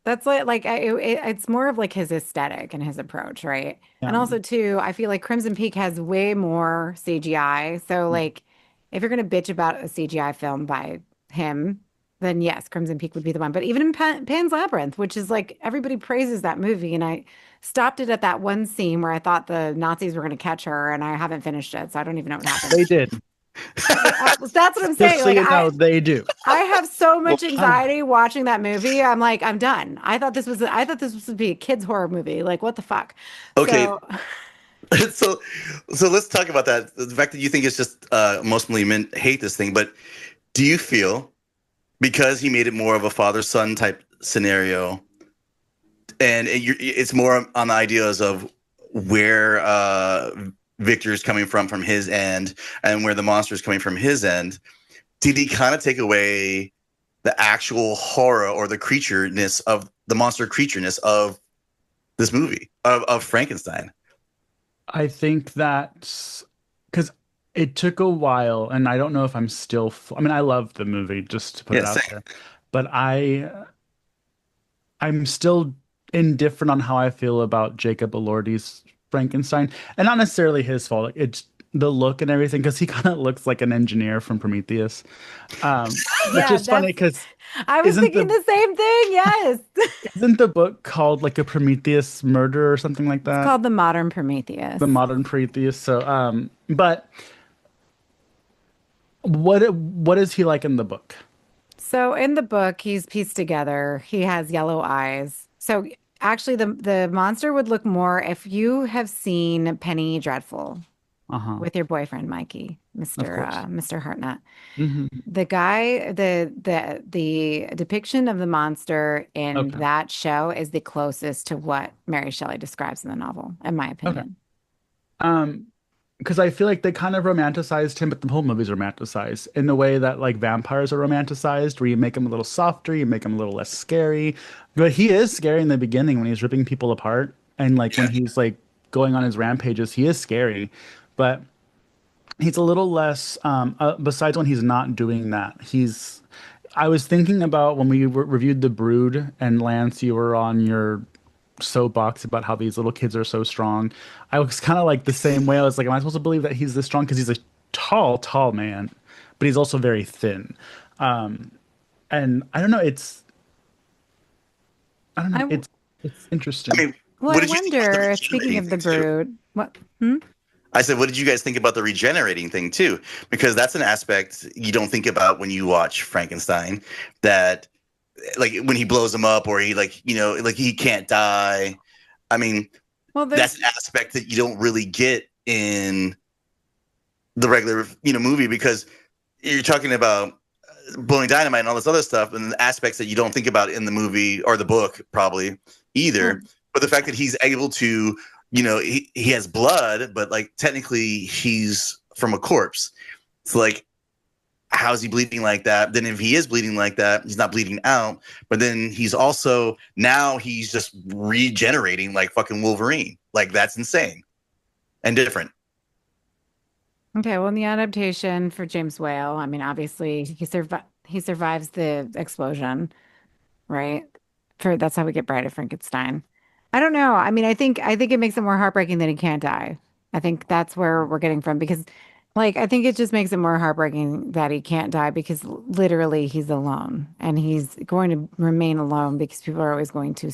That's it's more of like his aesthetic and his approach, right?
Yeah.
And also too, I feel like Crimson Peak has way more CGI. So like, if you're gonna bitch about a CGI film by him, then yes, Crimson Peak would be the one. But even in Pan's Labyrinth, which is like everybody praises that movie, and I stopped it at that one scene where I thought the Nazis were gonna catch her, and I haven't finished it, so I don't even know what happened.
They did.
That's what I'm
Just
saying.
so
Like
you know, they do.
I have so
well,
much anxiety watching that movie. I'm like, I'm done. I thought this was to be a kids horror movie. Like, what the fuck?
okay,
So,
so let's talk about that. The fact that you think it's just mostly men hate this thing, but do you feel because he made it more of a father son type scenario, and it's more on the ideas of where Victor is coming from his end, and where the monster is coming from his end. Did he kind of take away the actual horror or the creatureness of the monster creatureness of this movie of Frankenstein?
I think that because it took a while, and I don't know if I'm still. I mean, I love the movie, just to put it
Yeah,
out
same.
there, but I'm still indifferent on how I feel about Jacob Elordi's Frankenstein, and not necessarily his fault. Like, it's the look and everything, because he kind of looks like an engineer from Prometheus, which
yeah,
is funny because
I was
isn't
thinking
the
the same thing. Yes.
isn't the book called like a Prometheus murder or something like
It's
that?
called The Modern
The
Prometheus.
modern Prometheus. So, but what is he like in the book?
So in the book, he's pieced together. He has yellow eyes. So actually, the monster would look more if you have seen Penny Dreadful
Uh-huh.
with your boyfriend Mikey,
Of
Mr.
course.
Mr. Hartnett.
Hmm.
The guy, the depiction of the monster in
Okay.
that show is the closest to what Mary Shelley describes in the novel, in my
Okay.
opinion.
Um, because I feel like they kind of romanticized him, but the whole movie's romanticized in the way that like vampires are romanticized, where you make him a little softer, you make him a little less scary. But he is scary in the beginning when he's ripping people apart, and like when
Yeah.
he's like going on his rampages, he is scary. But he's a little less, besides when he's not doing that. I was thinking about when we reviewed The Brood, and Lance, you were on your soapbox about how these little kids are so strong. I was kind of like the same way. I was like, am I supposed to believe that he's this strong? Because he's a tall, tall man, but he's also very thin. Um, and I don't know,
I
it's
I
interesting.
mean,
well,
what
I
did you think about the
wonder, speaking
regenerating
of the
thing too?
brood, what? Hmm?
I said, what did you guys think about the regenerating thing too? Because that's an aspect you don't think about when you watch Frankenstein. That like when he blows him up, or he like like he can't die. I mean,
Well,
that's
there's
an aspect that you don't really get in the regular movie, because you're talking about blowing dynamite and all this other stuff, and the aspects that you don't think about in the movie or the book probably
well,
either. But the fact that he's able to, he has blood, but like technically he's from a corpse. So like, how's he bleeding like that? Then if he is bleeding like that, he's not bleeding out, but then he's also now he's just regenerating like fucking Wolverine. Like that's insane and different.
okay. Well, in the adaptation for James Whale, I mean, obviously he survives the explosion, right? For that's how we get Bride of Frankenstein. I don't know. I mean, I think it makes it more heartbreaking that he can't die. I think that's where we're getting from because like I think it just makes it more heartbreaking that he can't die because literally he's alone and he's going to remain alone because people are always going to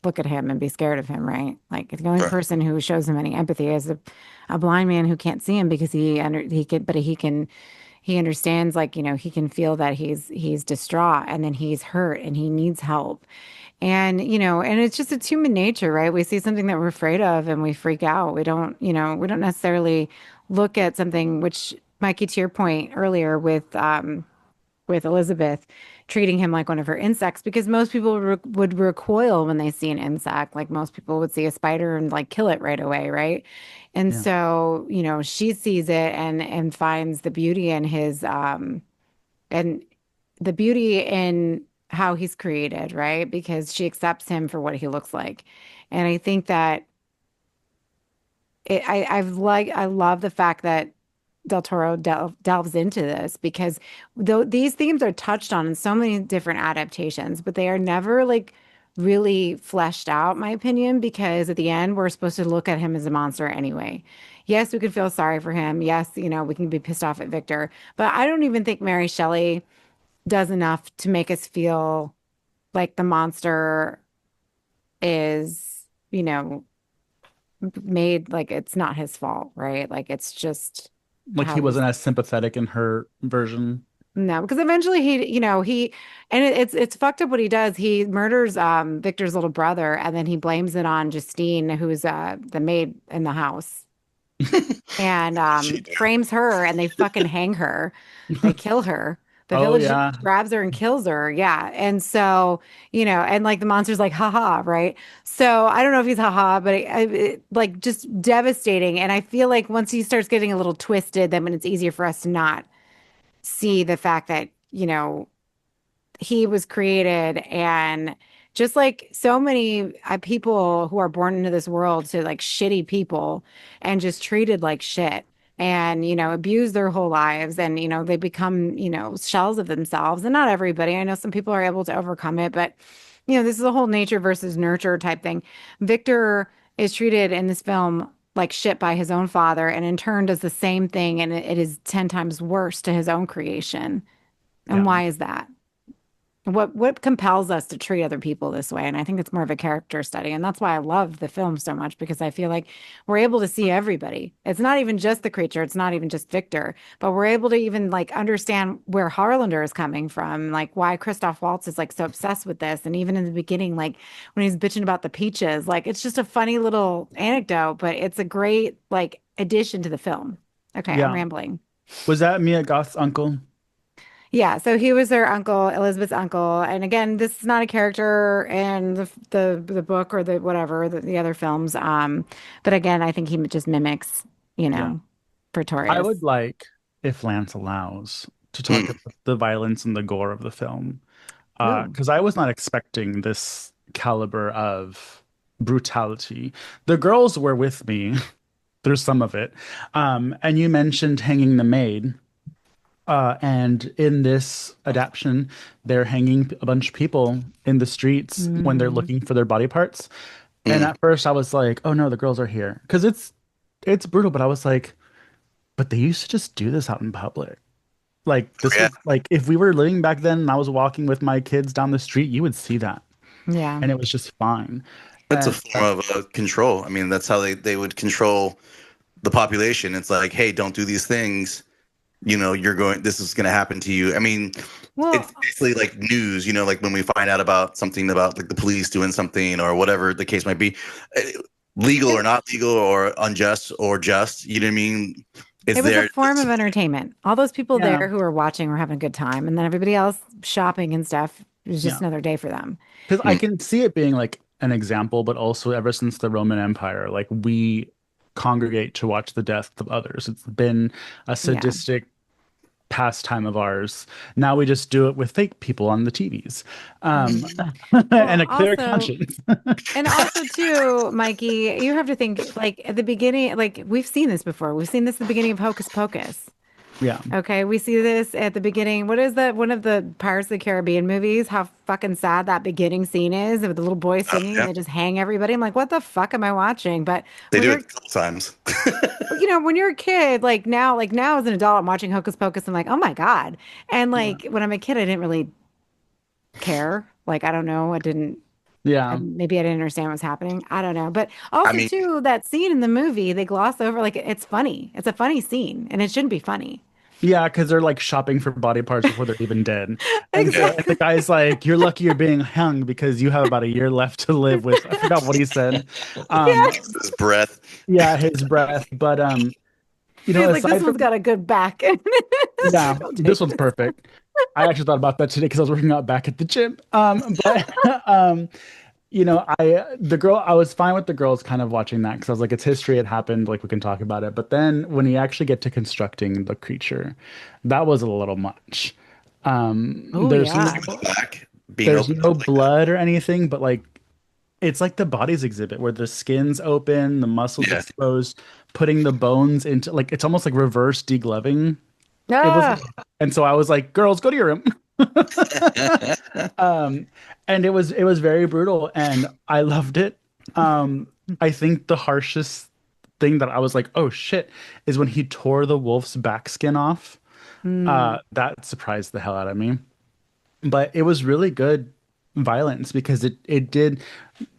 look at him and be scared of him, right? Like the only
Right.
person who shows him any empathy is a blind man who can't see him because he understands like he can feel that he's distraught and then he's hurt and he needs help and and it's just it's human nature, right? We see something that we're afraid of and we freak out. We don't necessarily look at something which, Mikey, to your point earlier with Elizabeth treating him like one of her insects, because most people would recoil when they see an insect. Like most people would see a spider and like kill it right away, right? And
Yeah.
so, she sees it and finds the beauty in his and the beauty in how he's created, right? Because she accepts him for what he looks like. And I think that I love the fact that Del Toro delves into this because though these themes are touched on in so many different adaptations, but they are never like really fleshed out, in my opinion, because at the end we're supposed to look at him as a monster anyway. Yes, we could feel sorry for him. Yes, we can be pissed off at Victor, but I don't even think Mary Shelley does enough to make us feel like the monster is, made like it's not his fault, right? Like it's just
Like
how
he
he's
wasn't as sympathetic in her version.
no, because eventually he it's fucked up what he does. He murders Victor's little brother and then he blames it on Justine, who's the maid in the house, and
She did.
frames her and they fucking hang her. They kill her. The
Oh
village
yeah.
grabs her and kills her. Yeah. And so, and like the monster's like, haha, right? So I don't know if he's haha, but like just devastating. And I feel like once he starts getting a little twisted, then when it's easier for us to not see the fact that, he was created and just like so many people who are born into this world to like shitty people and just treated like shit and abused their whole lives and they become shells of themselves, and not everybody, I know some people are able to overcome it, but this is a whole nature versus nurture type thing. Victor is treated in this film like shit by his own father and in turn does the same thing, and it is 10 times worse to his own creation. And
Yeah.
why is that? What compels us to treat other people this way? And I think it's more of a character study. And that's why I love the film so much because I feel like we're able to see everybody. It's not even just the creature, it's not even just Victor, but we're able to even like understand where Harlander is coming from, like why Christoph Waltz is like so obsessed with this. And even in the beginning, like when he's bitching about the peaches, like it's just a funny little anecdote, but it's a great like addition to the film. Okay, I'm
Yeah.
rambling.
Was that Mia Goth's uncle?
Yeah, so he was their uncle, Elizabeth's uncle, and again, this is not a character in the book or the whatever the other films. But again, I think he just mimics, you
Yeah.
know,
I
Pretorius.
would like, if Lance allows, to talk
Mm.
about the violence and the gore of the film.
Ooh.
Because I was not expecting this caliber of brutality. The girls were with me through some of it. And you mentioned hanging the maid. And in this adaptation, they're hanging a bunch of people in the streets when they're
Mm.
looking for their body parts. And
Mm.
at first I was like, oh no, the girls are here. Because it's brutal, but I was like, but they used to just do this out in public. Like this
Yeah,
was like if we were living back then and I was walking with my kids down the street, you would see that.
Yeah.
And it was just fine.
it's a
And
form of control. I mean, that's how they would control the population. It's like, hey, don't do these things. This is going to happen to you. I mean,
Well,
it's basically like news, like when we find out about something about like the police doing something or whatever the case might be, uh, legal or
it
not legal or unjust or just, you know what I mean? It's
it was a
there.
form of entertainment. All those people
yeah,
there who were watching were having a good time, and then everybody else shopping and stuff. It was just
yeah.
another day for them.
Because I
Mm,
can see it being like an example, but also ever since the Roman Empire, like we congregate to watch the death of others. It's been a
Yeah.
sadistic pastime of ours. Now we just do it with fake people on the TVs, um,
Mhm.
and
Well,
a clear
also,
conscience.
and also too, Mikey, you have to think like at the beginning, like we've seen this before. We've seen this at the beginning of Hocus Pocus.
Yeah,
Okay, we see this at the beginning. What is that? One of the Pirates of the Caribbean movies? How fucking sad that beginning scene is with the little boy singing and
yeah,
they just hang everybody. I'm like, what the fuck am I watching? But
they
when
do it
you're,
a couple times.
when you're a kid, like now as an adult, I'm watching Hocus Pocus. I'm like, oh my God. And
yeah,
like when I'm a kid, I didn't really care. Like, I don't know.
yeah.
Maybe I didn't understand what was happening. I don't know. But
I
also
mean,
too, that scene in the movie, they gloss over like it's funny. It's a funny scene and it shouldn't be funny.
Yeah, because they're like shopping for body parts before they're even dead.
yeah,
And the
Exactly.
guy's like, you're lucky you're being hung because you have about a year left to live with. I forgot what he said.
Yeah.
Um,
his breath.
yeah, his breath. But
He's like, this
aside
one's
from
got a good back.
yeah,
I'll
this
take
one's
this.
perfect. I actually thought about that today because I was working out back at the gym. But the girl, I was fine with the girls kind of watching that because I was like, it's history, it happened, like we can talk about it. But then when you actually get to constructing the creature, that was a little much.
Oh
There's
yeah.
The back being
there's
opened
no
up like that.
blood or anything, but like it's like the bodies exhibit where the skin's open, the muscles
Yeah.
exposed, putting the bones into like it's almost like reverse degloving. It was,
Ah,
and so I was like, "Girls, go to your room." Um, and it was very brutal, and I loved it. I think the harshest thing that I was like, "Oh shit," is when he tore the wolf's back skin off.
mm,
That surprised the hell out of me. But it was really good violence because it did,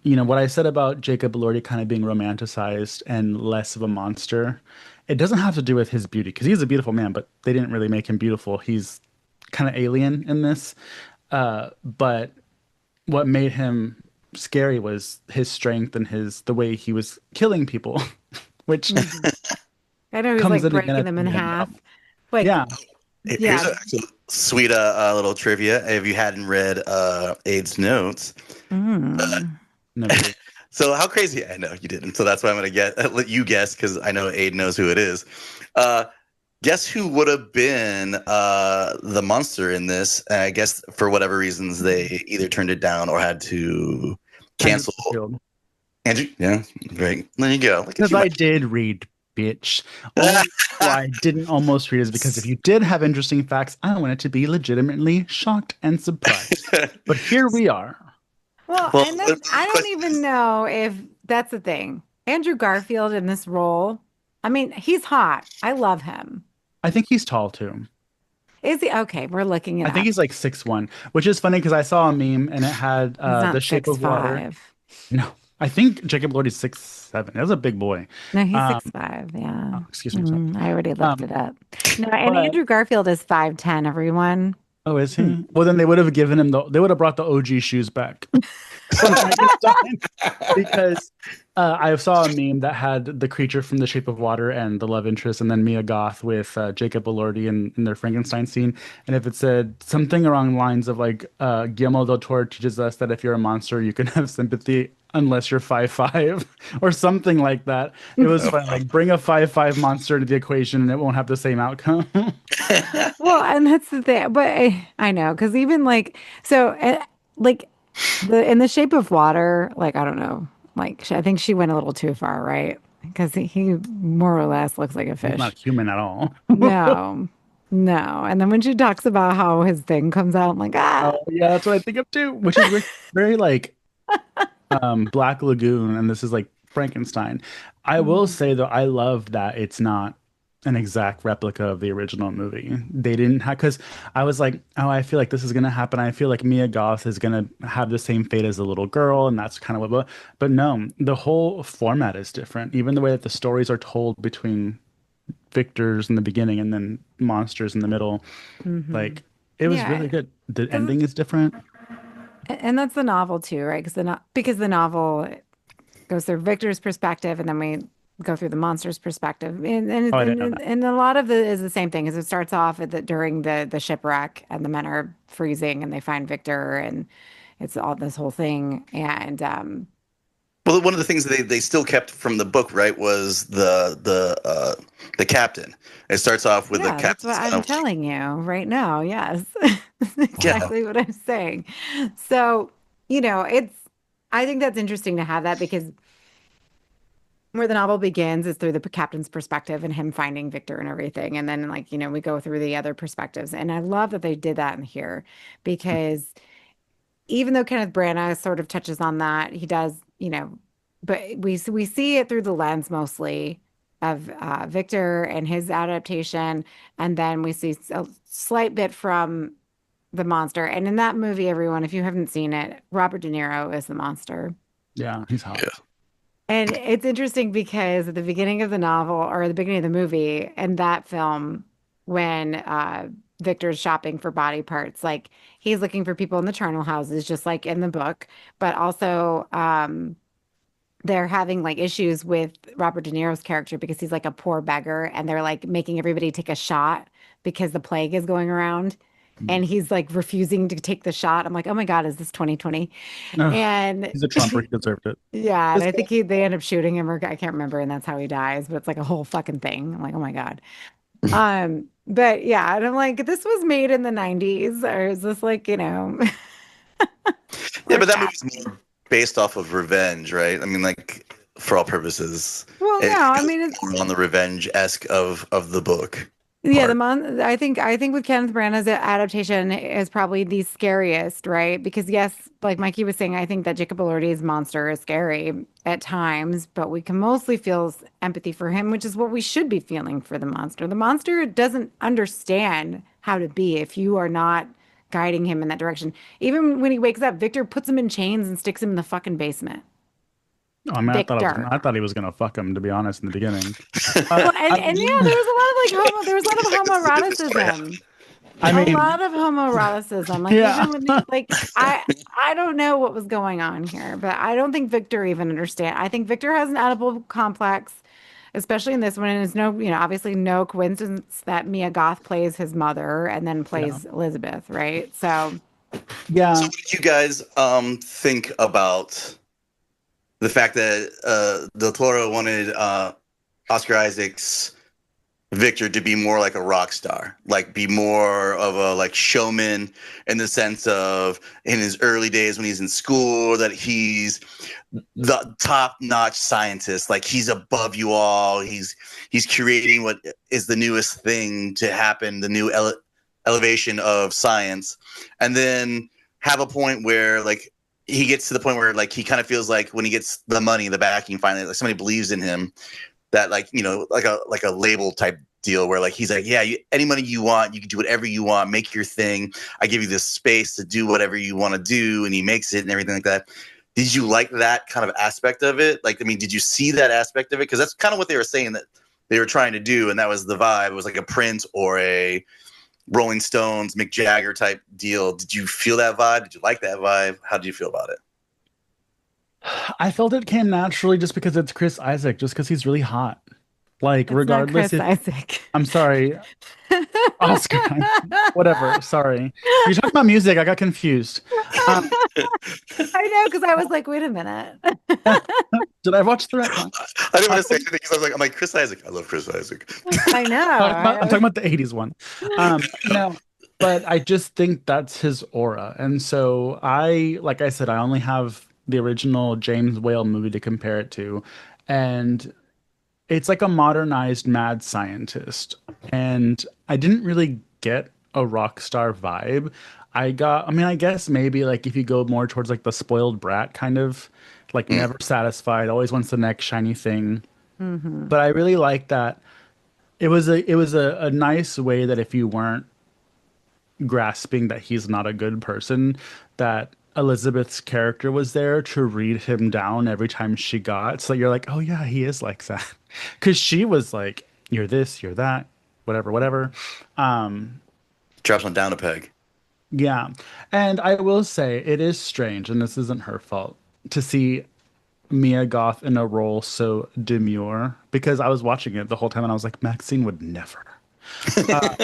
what I said about Jacob Elordi kind of being romanticized and less of a monster. It doesn't have to do with his beauty because he's a beautiful man, but they didn't really make him beautiful. He's kind of alien in this. But what made him scary was his strength and the way he was killing people, which
mhm. I know he's
comes
like
in again
breaking
at
them in
the end.
half. Like,
Yeah,
Here's
yeah.
a actually sweet little trivia. If you hadn't read Aid's notes,
Mm.
never did.
so how crazy? I know you didn't. So that's why I'm gonna let you guess because I know Aid knows who it is. Uh, guess who would have been the monster in this? I guess for whatever reasons they either turned it down or had to
Andrew
cancel.
Garfield.
Andrew, yeah, great. There you go. Look at
Because
you,
I
Mike.
did read, bitch. Only why I didn't almost read is because if you did have interesting facts, I wanted to be legitimately shocked and surprised. But here we are.
Well,
Well,
and
the
then I don't
question
even
is,
know if that's the thing. Andrew Garfield in this role, I mean, he's hot. I love him.
I think he's tall too.
Is he? Okay, we're looking it
I think
up.
he's like 6'1", which is funny because I saw a meme and it had
He's
The
not
Shape
six
of Water.
five.
No, I think Jacob Elordi's 6'7". That's a big boy.
No, he's
Um,
6'5". Yeah.
Excuse me, sorry.
I already looked
Um,
it up. No, and
but
Andrew Garfield is 5'10", everyone.
oh, is
Hmm.
he? Well, then they would have given him they would have brought the OG shoes back from Frankenstein because I saw a meme that had the creature from The Shape of Water and the love interest, and then Mia Goth with Jacob Elordi in their Frankenstein scene. And if it said something along the lines of like Guillermo Del Toro teaches us that if you're a monster, you can have sympathy unless you're 5'5", or something like that. It was fun. Like bring a 5'5" monster into the equation, and it won't have the same outcome.
Well, and that's the thing. But I know because even like so, like the in the Shape of Water, like I don't know, like I think she went a little too far, right? Because he more or less looks like a
He's not
fish.
human at all.
No, no. And then when she talks about how his thing comes out, I'm like,
Oh
ah.
yeah, that's what I think of too. Which is very like Black Lagoon, and this is like Frankenstein. I will
Mm.
say though, I love that it's not an exact replica of the original movie. They didn't have, because I was like, oh, I feel like this is gonna happen. I feel like Mia Goth is gonna have the same fate as the little girl, and that's kind of what. But no, the whole format is different. Even the way that the stories are told between victors in the beginning and then monsters in the middle,
Hmm.
like it was really
Yeah,
good. The
because
ending is different.
and that's the novel too, right? Because the novel goes through Victor's perspective, and then we go through the monster's perspective,
Oh, I didn't know that.
and a lot of it is the same thing. Is it starts off during the shipwreck, and the men are freezing, and they find Victor, and it's all this whole thing, and
Well, one of the things that they still kept from the book, right, was the captain. It starts off with the
yeah, that's what
captain's kind
I'm
of like,
telling you right now. Yes, that's
yeah.
exactly what I'm saying. So, it's I think that's interesting to have that because where the novel begins is through the captain's perspective and him finding Victor and everything. And then, like, we go through the other perspectives. And I love that they did that in here because even though Kenneth Branagh sort of touches on that, he does, but we see it through the lens mostly of Victor and his adaptation. And then we see a slight bit from the monster. And in that movie, everyone, if you haven't seen it, Robert De Niro is the monster.
Yeah, he's hot.
And it's interesting because at the beginning of the novel or the beginning of the movie and that film, when Victor's shopping for body parts, like he's looking for people in the charnel houses, just like in the book, but also they're having like issues with Robert De Niro's character because he's like a poor beggar and they're like making everybody take a shot because the plague is going around. And he's like refusing to take the shot. I'm like, oh my God, is this 2020?
Ugh,
And
he's a Trumper. He deserved it.
yeah, and
This
I
guy-
think they end up shooting him, or I can't remember, and that's how he dies. But it's like a whole fucking thing. I'm like, oh my God. But yeah, and I'm like, this was made in the 90s, or is this like,
Yeah,
poor
but that
cat?
movie's more based off of revenge, right? I mean, like for all purposes,
Well, no,
it
I
goes
mean, it's
more on the revenge esque of the book
yeah, the
part.
mon. I think with Kenneth Branagh's adaptation is probably the scariest, right? Because yes, like Mikey was saying, I think that Jacob Elordi's monster is scary at times, but we can mostly feel empathy for him, which is what we should be feeling for the monster. The monster doesn't understand how to be if you are not guiding him in that direction. Even when he wakes up, Victor puts him in chains and sticks him in the fucking basement.
I mean,
Victor.
I thought he was gonna fuck him, to be honest, in the beginning.
Well, and
I
and
mean,
yeah, there was a lot of like there was a lot
He's like, this is what happened.
of homoeroticism.
I
A
mean,
lot of homoeroticism. Like
yeah.
even when like I don't know what was going on here, but I don't think Victor even understand. I think Victor has an Oedipal complex, especially in this one. And it's no, obviously no coincidence that Mia Goth plays his mother and then
Yeah.
plays Elizabeth, right? So
So,
Yeah.
what did you guys think about the fact that Del Toro wanted Oscar Isaac's Victor to be more like a rock star, like be more of a like showman in the sense of in his early days when he's in school that he's the top-notch scientist, like he's above you all. He's creating what is the newest thing to happen, the new elevation of science, and then have a point where like he gets to the point where like he kind of feels like when he gets the money, the backing, finally, like somebody believes in him, that like like a label type deal where like he's like, yeah, any money you want, you can do whatever you want, make your thing. I give you this space to do whatever you want to do, and he makes it and everything like that. Did you like that kind of aspect of it? Like, I mean, did you see that aspect of it? Because that's kind of what they were saying that they were trying to do, and that was the vibe. It was like a Prince or a Rolling Stones, Mick Jagger type deal. Did you feel that vibe? Did you like that vibe? How did you feel about it?
I felt it came naturally just because it's Chris Isaac, just because he's really hot. Like,
It's not
regardless
Chris
if
Isaac.
I'm sorry, Oscar, whatever. Sorry, you're talking about music. I got confused. Um,
I know, because I was like, wait a minute.
did I watch the right one?
I didn't want to say anything because I'm like Chris Isaac. I love Chris Isaac.
I know.
I'm talking about the '80s one. No, but I just think that's his aura, and so like I said, I only have the original James Whale movie to compare it to, and it's like a modernized mad scientist. And I didn't really get a rock star vibe. I mean, I guess maybe like if you go more towards like the spoiled brat kind of like
Mm.
never satisfied, always wants the next shiny thing.
Hmm.
But I really like that. It was a nice way that if you weren't grasping that he's not a good person, that Elizabeth's character was there to read him down every time she got. So you're like, oh yeah, he is like that. Because she was like, you're this, you're that, whatever, whatever. Um,
Drops on down a peg.
yeah. And I will say it is strange, and this isn't her fault, to see Mia Goth in a role so demure because I was watching it the whole time and I was like, Maxine would never. Uh,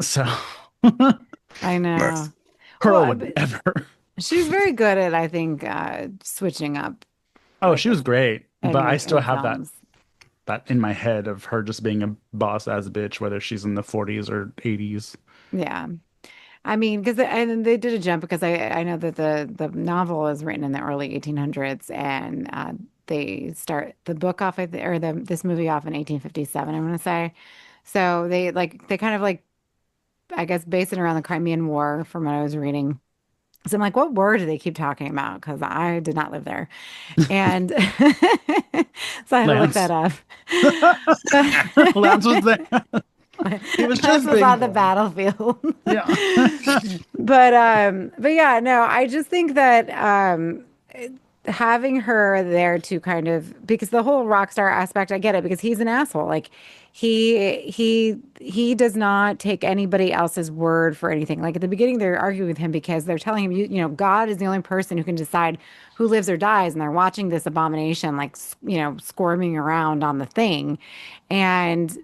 so
I know.
Nice.
Pearl
Well,
would never.
she's very good at, I think, switching up
Oh,
like
she was great, but I still
in
have that
films.
in my head of her just being a boss ass bitch, whether she's in the 40s or 80s.
Yeah. I mean, because and they did a jump because I know that the novel is written in the early 1800s and they start the book off at or the this movie off in 1857, I'm gonna say. So they kind of like I guess base it around the Crimean War from what I was reading. So I'm like, what war do they keep talking about? Because I did not live there. And so I had to look that
Lance.
up.
Lance was there. He was
This
just
was
being
on the
born.
battlefield.
Yeah.
But yeah, no, I just think that having her there to kind of because the whole rock star aspect, I get it because he's an asshole. Like he does not take anybody else's word for anything. Like at the beginning, they're arguing with him because they're telling him, you know, God is the only person who can decide who lives or dies, and they're watching this abomination like squirming around on the thing, and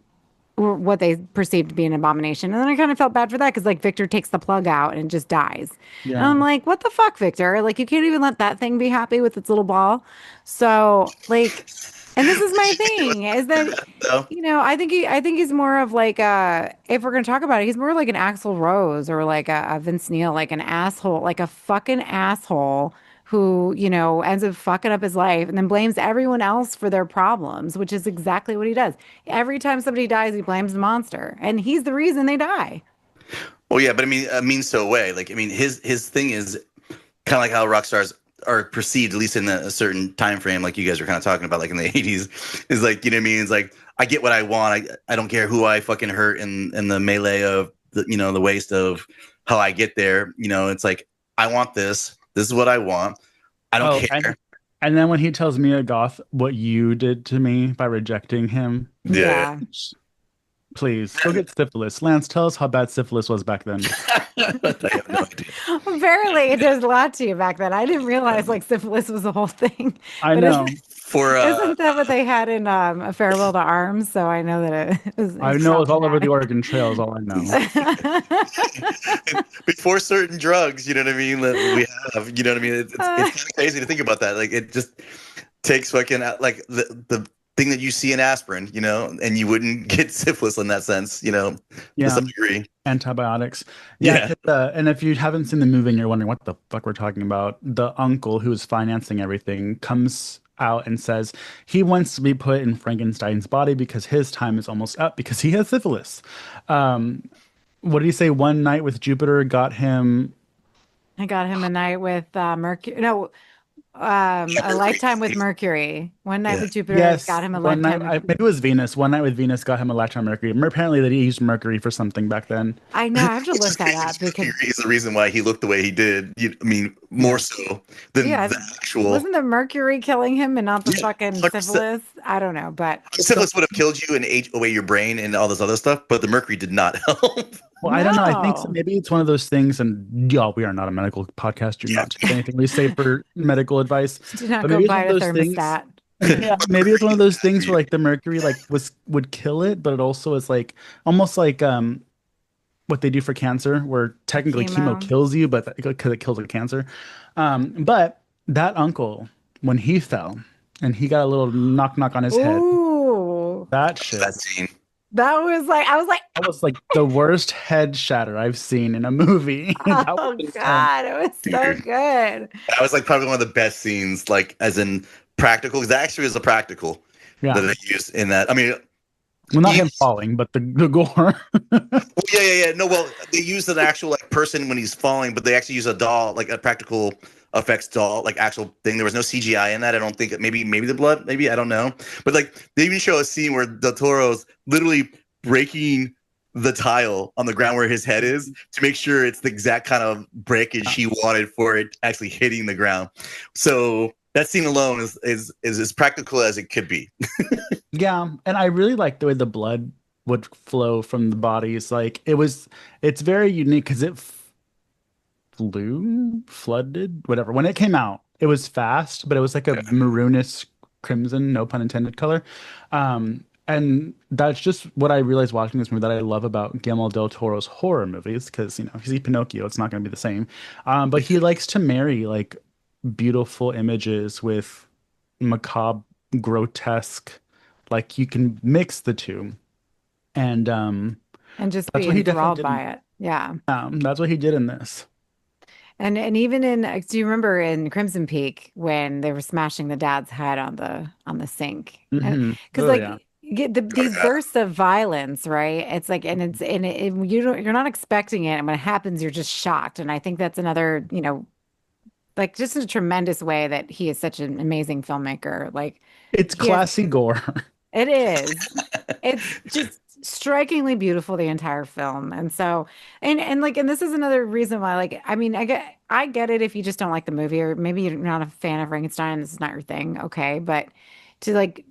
or what they perceived to be an abomination. And then I kind of felt bad for that because like Victor takes the plug out and just dies. And
Yeah.
I'm like, what the fuck, Victor? Like you can't even let that thing be happy with its little ball. So like, and this is my thing is that,
So,
I think he's more of like if we're gonna talk about it, he's more like an Axl Rose or like a Vince Neil, like an asshole, like a fucking asshole who, ends up fucking up his life and then blames everyone else for their problems, which is exactly what he does. Every time somebody dies, he blames the monster, and he's the reason they die.
well, yeah, but I mean, means to a way. Like, I mean, his thing is kind of like how rock stars are perceived, at least in a certain time frame, like you guys were kind of talking about, like in the 80s, is like, you know what I mean? It's like, I get what I want. I don't care who I fucking hurt in the melee of the waste of how I get there. It's like, I want this. This is what I want. I don't
Oh,
care.
and then when he tells Mia Goth what you did to me by rejecting him,
Yeah.
Yeah.
please go get syphilis. Lance, tell us how bad syphilis was back then.
I have no idea.
Apparently, it does a lot to you back then. I didn't realize like syphilis was the whole thing.
I
But
know.
For
isn't that what they had in A Farewell to Arms? So I know that
I
it's
know it's all over the
problematic.
Oregon Trail is all I know.
before certain drugs, you know what I mean, that we have, you know what I mean? It's kind of crazy to think about that. Like it just takes fucking like the thing that you see in aspirin, and you wouldn't get syphilis in that sense, to
Yeah,
some degree.
antibiotics.
Yeah.
Yeah, and if you haven't seen the movie and you're wondering what the fuck we're talking about, the uncle who's financing everything comes out and says he wants to be put in Frankenstein's body because his time is almost up because he has syphilis. Um, what did he say? One night with Jupiter got him.
I got him a night with Mercury. No, A Lifetime with Mercury. One Night
Yeah.
with Jupiter got
Yes,
him a
one night.
lifetime with.
Maybe it was Venus. One night with Venus got him a lifetime Mercury. Apparently, that he used Mercury for something back then.
I know, I have to
Which is
look that
crazy
up
because
because
Mercury is the reason why he looked the way he did. I mean, more
Yeah.
so than
yeah,
the actual.
wasn't the mercury killing him and not the
Yeah,
fucking
100%.
syphilis? I don't know, but
So,
Syphilis would have killed you and ate away your brain and all this other stuff, but the mercury did not help.
well, I don't know. I think so.
no.
Maybe it's one of those things. And y'all, we are not a medical podcast. Do
Yeah.
not take anything we say for medical advice.
Do not
But
go
maybe it's one
buy
of
a
those things.
thermostat.
Yeah, maybe it's one of those things where like the mercury like was would kill it, but it also is like almost like what they do for cancer, where technically chemo
Chemo.
kills you, but because it kills the cancer. But that uncle, when he fell and he got a little knock knock on his head,
Ooh.
that
That
shit,
scene.
That was like I was like,
that was like the worst head shatter I've seen in a movie. That was
oh
intense.
God, it was so
Dude.
good.
That was like probably one of the best scenes, like as in practical, because that actually is a practical that
Yeah.
they used in that. I mean,
Well, not him
yes.
falling, but the gore.
Well, yeah. No, well, they used an actual like person when he's falling, but they actually use a doll, like a practical effects doll, like actual thing. There was no CGI in that. I don't think. Maybe the blood. Maybe I don't know. But like they even show a scene where Del Toro's literally breaking the tile on the ground where his head is to make sure it's the exact kind of breakage he wanted for it actually hitting the ground. So that scene alone is as practical as it could be.
Yeah, and I really like the way the blood would flow from the bodies. Like it's very unique because flooded, whatever. When it came out, it was fast, but it was like a maroonish crimson, no pun intended color. And that's just what I realized watching this movie that I love about Guillermo del Toro's horror movies, because if you see Pinocchio, it's not going to be the same. But he likes to marry like beautiful images with macabre, grotesque. Like you can mix the two, and
And just
that's
be
what he definitely
enthralled
did.
by it. Yeah.
That's what he did in this.
And even in do you remember in Crimson Peak when they were smashing the dad's head on the sink? And because
Oh yeah,
like you get these
Yeah.
bursts of violence, right? It's like you don't you're not expecting it, and when it happens, you're just shocked. And I think that's another, like just a tremendous way that he is such an amazing filmmaker. Like
it's
he has
classy gore.
it is. It's just strikingly beautiful the entire film. And so and this is another reason why like I mean I get it if you just don't like the movie or maybe you're not a fan of Frankenstein, this is not your thing, okay? But to like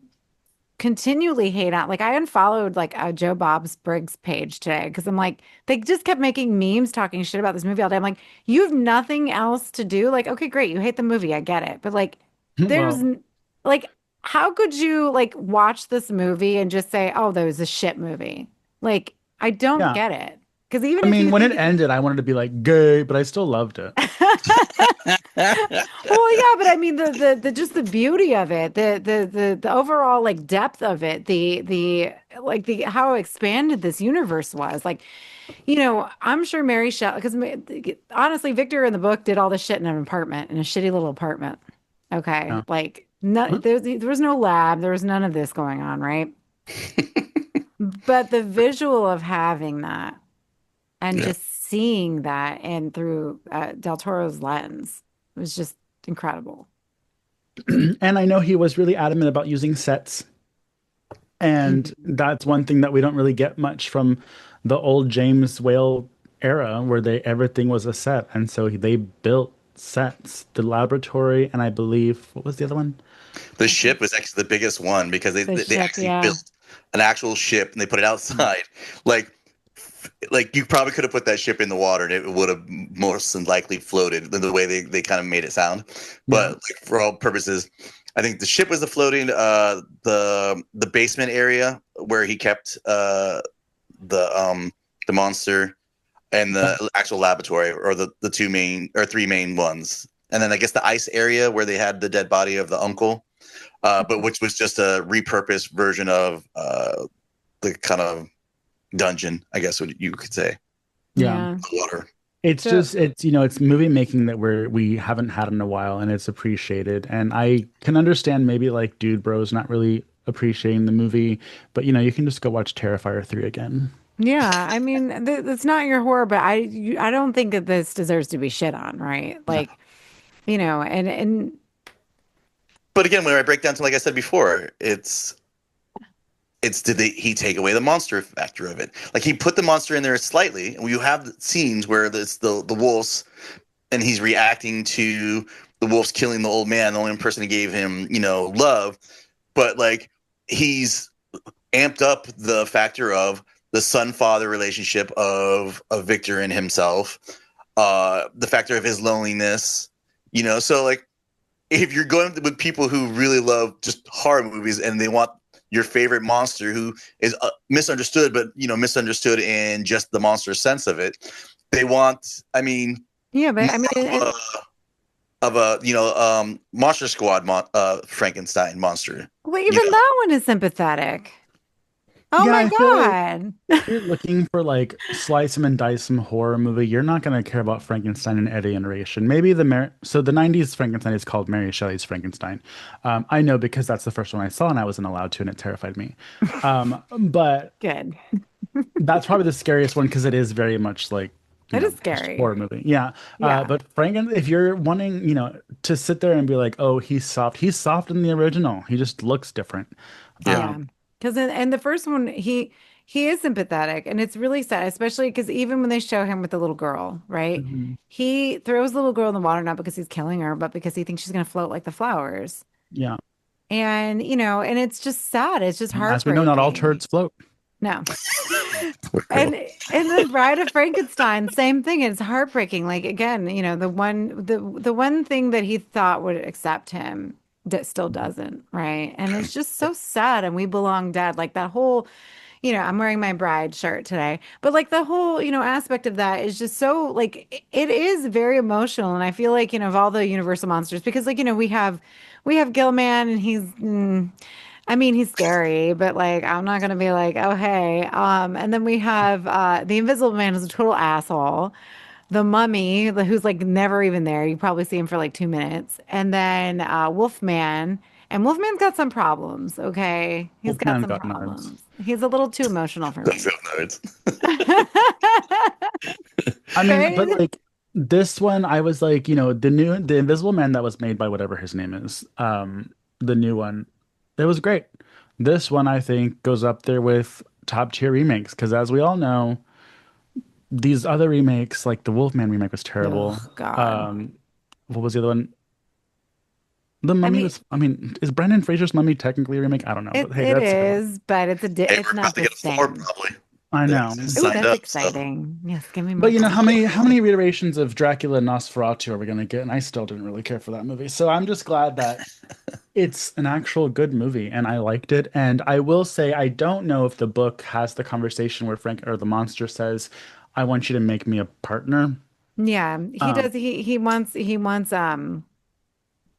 continually hate on like I unfollowed like a Joe Bob's Briggs page today because I'm like they just kept making memes talking shit about this movie all day. I'm like, you have nothing else to do? Like, okay, great, you hate the movie, I get it. But like there's
Well,
like how could you like watch this movie and just say, "Oh, that was a shit movie"? Like, I don't
yeah.
get it. Because even
I
if
mean,
you
when it
think
ended, I wanted to be like gay, but I still loved it.
well, yeah, but I mean the just the beauty of it, the overall like depth of it, the like the how expanded this universe was. Like, I'm sure Mary Shelley, because honestly, Victor in the book did all this shit in an apartment, in a shitty little apartment. Okay,
Yeah.
like no, there was no lab, there was none of this going on, right? But the visual of having that and
Yeah.
just seeing that and through Del Toro's lens was just incredible.
And I know he was really adamant about using sets. And that's one thing that we don't really get much from the old James Whale era, where everything was a set. And so they built sets, the laboratory, and I believe what was the other one?
The ship was actually the biggest one because
The
they
ship,
actually
yeah.
built an actual ship and they put it outside. Like you probably could have put that ship in the water and it would have most than likely floated the way they kind of made it sound.
Yeah.
But like for all purposes, I think the ship was the floating the basement area where he kept the monster and the actual laboratory or the two main or three main ones. And then I guess the ice area where they had the dead body of the uncle, but which was just a repurposed version of the kind of dungeon, I guess what you could say.
Yeah.
Yeah.
Water.
It's
So
just it's movie making that we haven't had in a while, and it's appreciated. And I can understand maybe like Dude Bros not really appreciating the movie, but you can just go watch Terrifier 3 again.
yeah, I mean, it's not your horror, but I don't think that this deserves to be shit on, right?
No.
Like, and
But again, when I break down to, like I said before, it's did he take away the monster factor of it? Like he put the monster in there slightly, and you have scenes where there's the wolves, and he's reacting to the wolves killing the old man, the only person who gave him, love. But like he's amped up the factor of the son-father relationship of Victor and himself, the factor of his loneliness, So like if you're going with people who really love just horror movies and they want your favorite monster who is misunderstood, but misunderstood in just the monster sense of it, they want, I mean,
Yeah, but I mean,
of a Monster Squad Frankenstein monster.
well, even that one is sympathetic. Oh
Yeah,
my
I feel like
God.
if you're looking for like slice 'em and dice 'em horror movie, you're not gonna care about Frankenstein and Eddie iteration. Maybe so the '90s Frankenstein is called Mary Shelley's Frankenstein. I know because that's the first one I saw and I wasn't allowed to, and it terrified me. But
Good.
that's probably the scariest one because it is very much like
That is
just a
scary.
horror movie. Yeah.
Yeah.
But if you're wanting, to sit there and be like, oh, he's soft. He's soft in the original. He just looks different.
Yeah.
Yeah. Because in the first one, he is sympathetic, and it's really sad, especially because even when they show him with the little girl, right?
Mhm.
He throws the little girl in the water not because he's killing her, but because he thinks she's gonna float like the flowers.
Yeah.
And and it's just sad. It's just
As we know, not all
heartbreaking.
turds float.
No. And in the Bride of Frankenstein, same thing. It's heartbreaking. Like again, the one thing that he thought would accept him that still doesn't, right? And it's just so sad. And we belong dead. Like that whole, I'm wearing my bride shirt today, but like the whole, aspect of that is just so like it is very emotional. And I feel like, of all the Universal monsters, because like, we have Gilman and I mean, he's scary, but like I'm not gonna be like, oh hey. And then we have the Invisible Man who's a total asshole. The Mummy, who's like never even there. You probably see him for like 2 minutes. And then Wolfman. And Wolfman's got some problems, okay? He's got
Wolfman
some
got nards.
problems. He's a little too emotional for
That's
me.
so nerds.
I mean, but
Right?
like this one, I was like, the Invisible Man that was made by whatever his name is, the new one, it was great. This one, I think, goes up there with top tier remakes because, as we all know, these other remakes, like the Wolfman remake, was terrible.
Oh God.
What was the other one? The
I
Mummy
mean,
was. I mean, is Brendan Fraser's Mummy technically a remake? I don't know,
it
but hey,
it
that's terrible.
is, but
Hey,
it's
we're about
not
to
the
get a floor
same.
probably.
I
They
know.
Ooh,
signed
that's
up, so
exciting. Yes, give me more
But how
time.
many reiterations of Dracula and Nosferatu are we gonna get? And I still didn't really care for that movie. So I'm just glad that it's an actual good movie and I liked it. And I will say I don't know if the book has the conversation where Frank or the monster says, I want you to make me a partner.
Yeah, he
Um,
does. He wants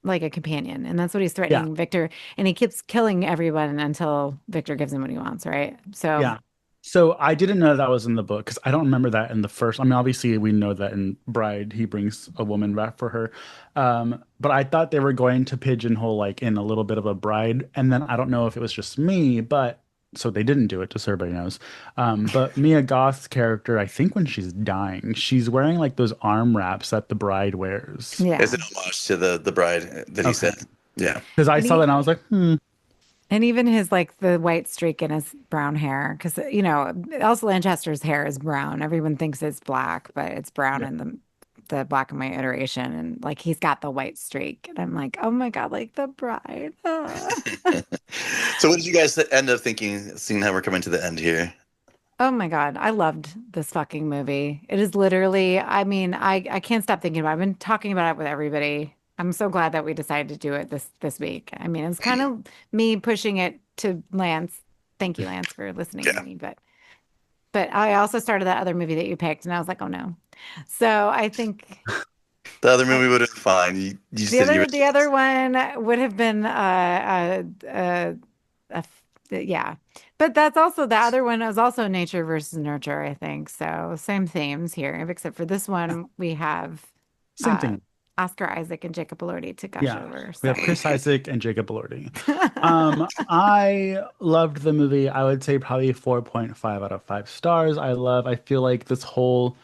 like a companion, and that's what he's
yeah,
threatening Victor. And he keeps killing everyone until Victor gives him what he wants, right? So
yeah. So I didn't know that was in the book because I don't remember that in the first. I mean, obviously we know that in Bride he brings a woman back for her, but I thought they were going to pigeonhole like in a little bit of a bride, and then I don't know if it was just me, but so they didn't do it, just so everybody knows. But Mia Goth's character, I think when she's dying, she's wearing like those arm wraps that the bride wears.
it's
yeah,
an homage to the bride that he
Okay,
said. Yeah.
because I
and
saw that
he
and I was like,
and even his like the white streak in his brown hair, because Elsa Lanchester's hair is brown. Everyone thinks it's black, but it's brown
yeah.
in the black and white iteration, and like he's got the white streak, and I'm like, oh my God, like the bride. Ah.
So what did you guys end up thinking, seeing how we're coming to the end here?
Oh my God, I loved this fucking movie. It is literally, I mean, I can't stop thinking about it. I've been talking about it with everybody. I'm so glad that we decided to do it this week. I mean, it's kind of me pushing it to Lance. Thank you, Lance, for listening to
Yeah.
me. But I also started that other movie that you picked, and I was like, oh no. So I think
The other
I,
movie would have been fine. You
the
said you
other
were
the other one would have been yeah. But that's also the other one was also nature versus nurture, I think. So same themes here, except for this one we have
Same
uh
thing.
Oscar Isaac and Jacob Elordi to gush
Yeah,
over.
we have
So
Chris Isaac and Jacob Elordi. I loved the movie. I would say probably 4.5 out of 5 stars. I feel like this whole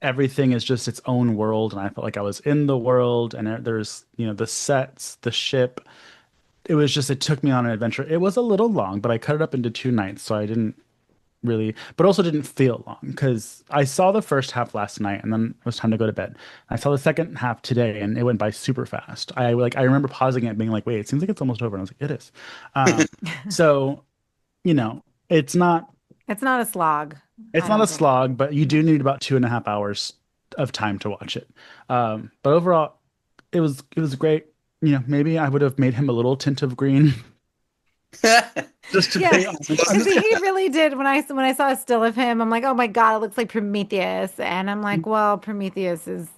everything is just its own world, and I felt like I was in the world, and there's, the sets, the ship. It took me on an adventure. It was a little long, but I cut it up into 2 nights, so I didn't really, but also didn't feel long because I saw the first half last night and then it was time to go to bed. I saw the second half today and it went by super fast. I remember pausing it, being like, "Wait, it seems like it's almost over." And I was like, "It is." So, it's not
It's not a slog.
it's
I
not a
don't think.
slog, but you do need about 2.5 hours of time to watch it. But overall, it was great. Maybe I would have made him a little tint of green just to
Yeah,
pay homage.
because he really did. When I saw a still of him, I'm like, oh my God, it looks like Prometheus. And I'm like, well, Prometheus is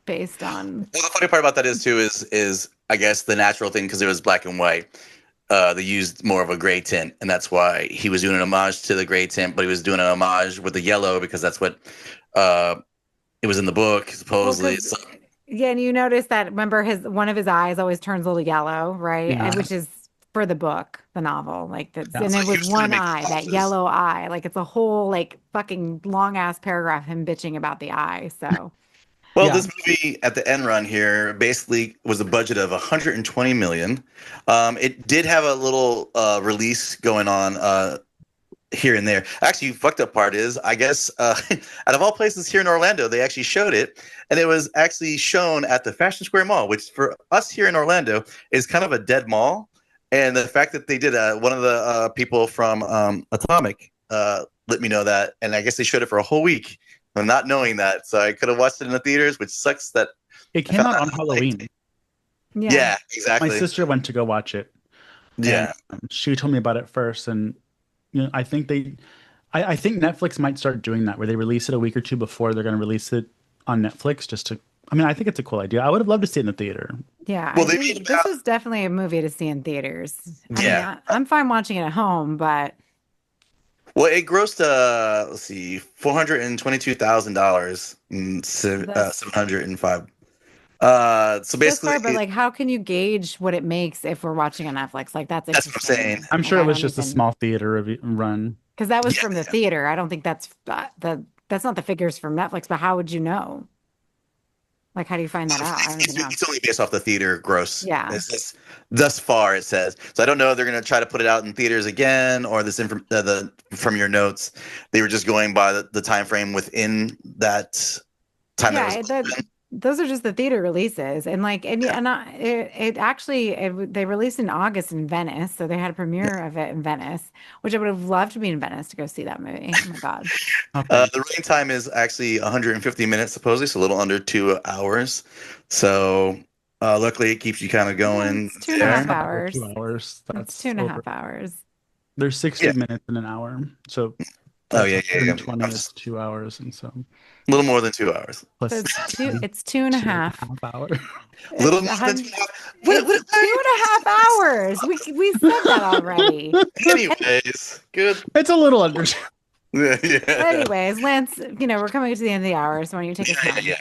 based on.
Well, the funny part about that is too is I guess the natural thing because it was black and white. They used more of a gray tint, and that's why he was doing an homage to the gray tint, but he was doing an homage with the yellow because that's what it was in the book
Well,
supposedly.
because yeah, and you notice that remember one of his eyes always turns a little yellow, right?
Yeah.
Which is for the book, the novel, like that's
Yeah.
and
So
it
he
was
was trying to
one
make
eye, that
homages.
yellow eye, like it's a whole like fucking long ass paragraph him bitching about the eye. So
Well,
Yeah.
this movie at the end run here basically was a budget of 120 million. It did have a little release going on here and there. Actually, fucked up part is, I guess, out of all places here in Orlando, they actually showed it, and it was actually shown at the Fashion Square Mall, which for us here in Orlando is kind of a dead mall. And the fact that they did one of the people from Atomic let me know that, and I guess they showed it for a whole week. I'm not knowing that, so I could have watched it in the theaters, which sucks that.
It came out on Halloween.
Yeah,
My
exactly.
sister went to go watch it, and
Yeah.
she told me about it first. And I think I think Netflix might start doing that, where they release it a week or two before they're going to release it on Netflix. I think it's a cool idea. I would have loved to see it in the theater.
yeah,
Well, they made
this was definitely a movie to see in theaters. I mean,
Yeah.
I'm fine watching it at home, but
Well, it grossed let's see, $422,000 and
that's
705. So
that's
basically,
fair. But like, how can you gauge what it makes if we're watching on Netflix? Like, that's
that's what I'm
interesting.
saying.
I'm
Like,
sure
I
it was
don't
just a
even
small theater run.
because that was
Yeah,
from the theater. I don't think that's that's not the figures from Netflix. But how would you know? Like, how do you find that out? I don't even know.
It's only based off the theater gross.
Yeah.
Thus far, it says. So I don't know if they're going to try to put it out in theaters again, or from your notes, they were just going by the time frame within that time that
Yeah,
was.
those are just the theater releases, and like, it actually they released in August in Venice, so they had a premiere of it in Venice, which I would have loved to be in Venice to go see that movie. Oh my God.
Okay.
The running time is actually 150 minutes, supposedly, so a little under 2 hours. So luckily, it keeps you kind of going.
It's 2.5
there.
hours.
2 hours.
It's
That's
2.5 hours.
There's 60
Yeah.
minutes in an hour, so
Oh,
that's
yeah.
120
I'm
is
just
2 hours, and so
a little more than 2 hours.
plus
So it's 2.5.
2.5 hours.
A little
It's
more than 2 hours. What
It's 2.5 hours. We said that already.
Anyways, good.
It's a little under.
Yeah.
Anyways, Lance, we're coming to the end of the hour, so why don't you take us home?
Yeah.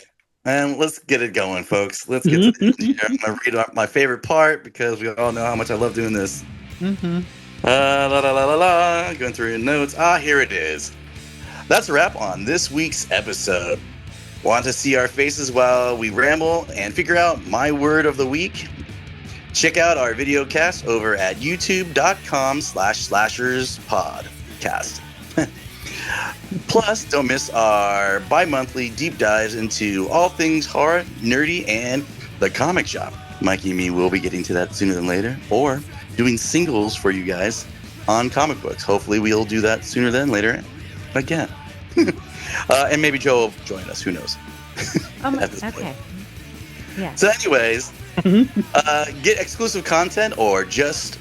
And let's get it going, folks. Let's get to the end here. I'm going to read out my favorite part because we all know how much I love doing this.
Mm-hmm.
La la la la la. Going through your notes. Here it is. That's a wrap on this week's episode. Want to see our faces while we ramble and figure out my word of the week? Check out our video cast over at youtube.com/slasherspodcast. Plus, don't miss our bi-monthly deep dives into all things horror, nerdy, and the comic shop. Mikey and me will be getting to that sooner than later, or doing singles for you guys on comic books. Hopefully, we'll do that sooner than later again. And maybe Joe will join us. Who knows? At this point.
Okay. Yeah.
So, anyways, get exclusive content or just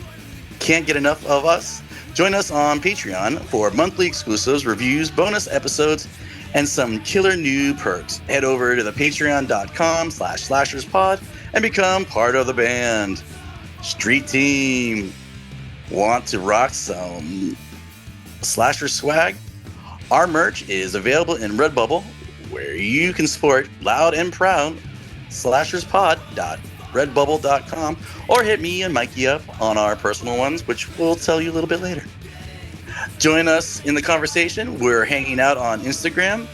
can't get enough of us? Join us on Patreon for monthly exclusives, reviews, bonus episodes, and some killer new perks. Head over to the patreon.com/slasherspod and become part of the band. Street Team, want to rock some slasher swag? Our merch is available in Redbubble, where you can support loud and proud slasherspod.redbubble.com, or hit me and Mikey up on our personal ones, which we'll tell you a little bit later. Join us in the conversation. We're hanging out on Instagram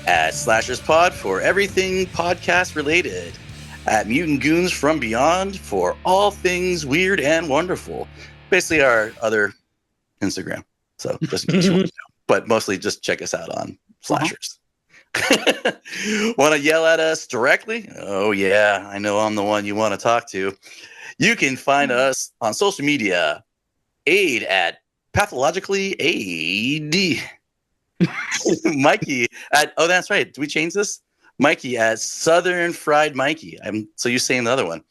at Slashers Pod for everything podcast related, at Mutant Goons from Beyond for all things weird and wonderful. Basically, our other Instagram. So just in case you want to know, but mostly just check us out on Slashers. Want to yell at us directly? Oh yeah, I know I'm the one you want to talk to. You can find us on social media. Aid at pathologically AD. Mikey at, oh, that's right. Did we change this? Mikey at Southern Fried Mikey. So you're saying the other one.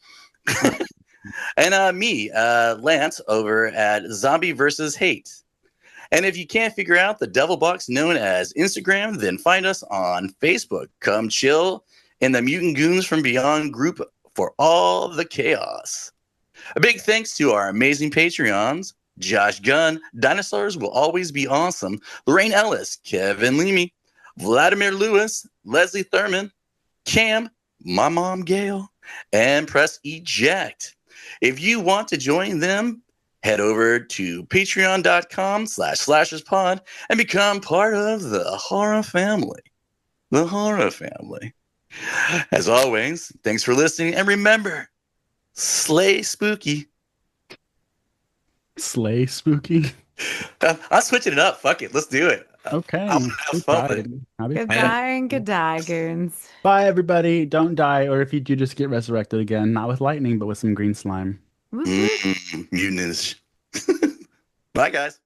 And me, Lance, over at Zombie versus Hate. And if you can't figure out the devil box known as Instagram, then find us on Facebook. Come chill in the Mutant Goons from Beyond group for all the chaos. A big thanks to our amazing Patreons, Josh Gunn, Dinosaurs Will Always Be Awesome, Lorraine Ellis, Kevin Leamy, Vladimir Lewis, Leslie Thurman, Cam, my mom Gail, and Press Eject. If you want to join them, head over to patreon.com/slasherspod and become part of the horror family. The horror family. As always, thanks for listening, and remember, slay spooky.
Slay spooky.
I'm switching it up. Fuck it. Let's do it.
Okay.
I'm gonna have fun with it.
Goodbye and goodbye, goons.
Bye, everybody. Don't die, or if you do, just get resurrected again. Not with lightning, but with some green slime.
Mutants. Bye, guys.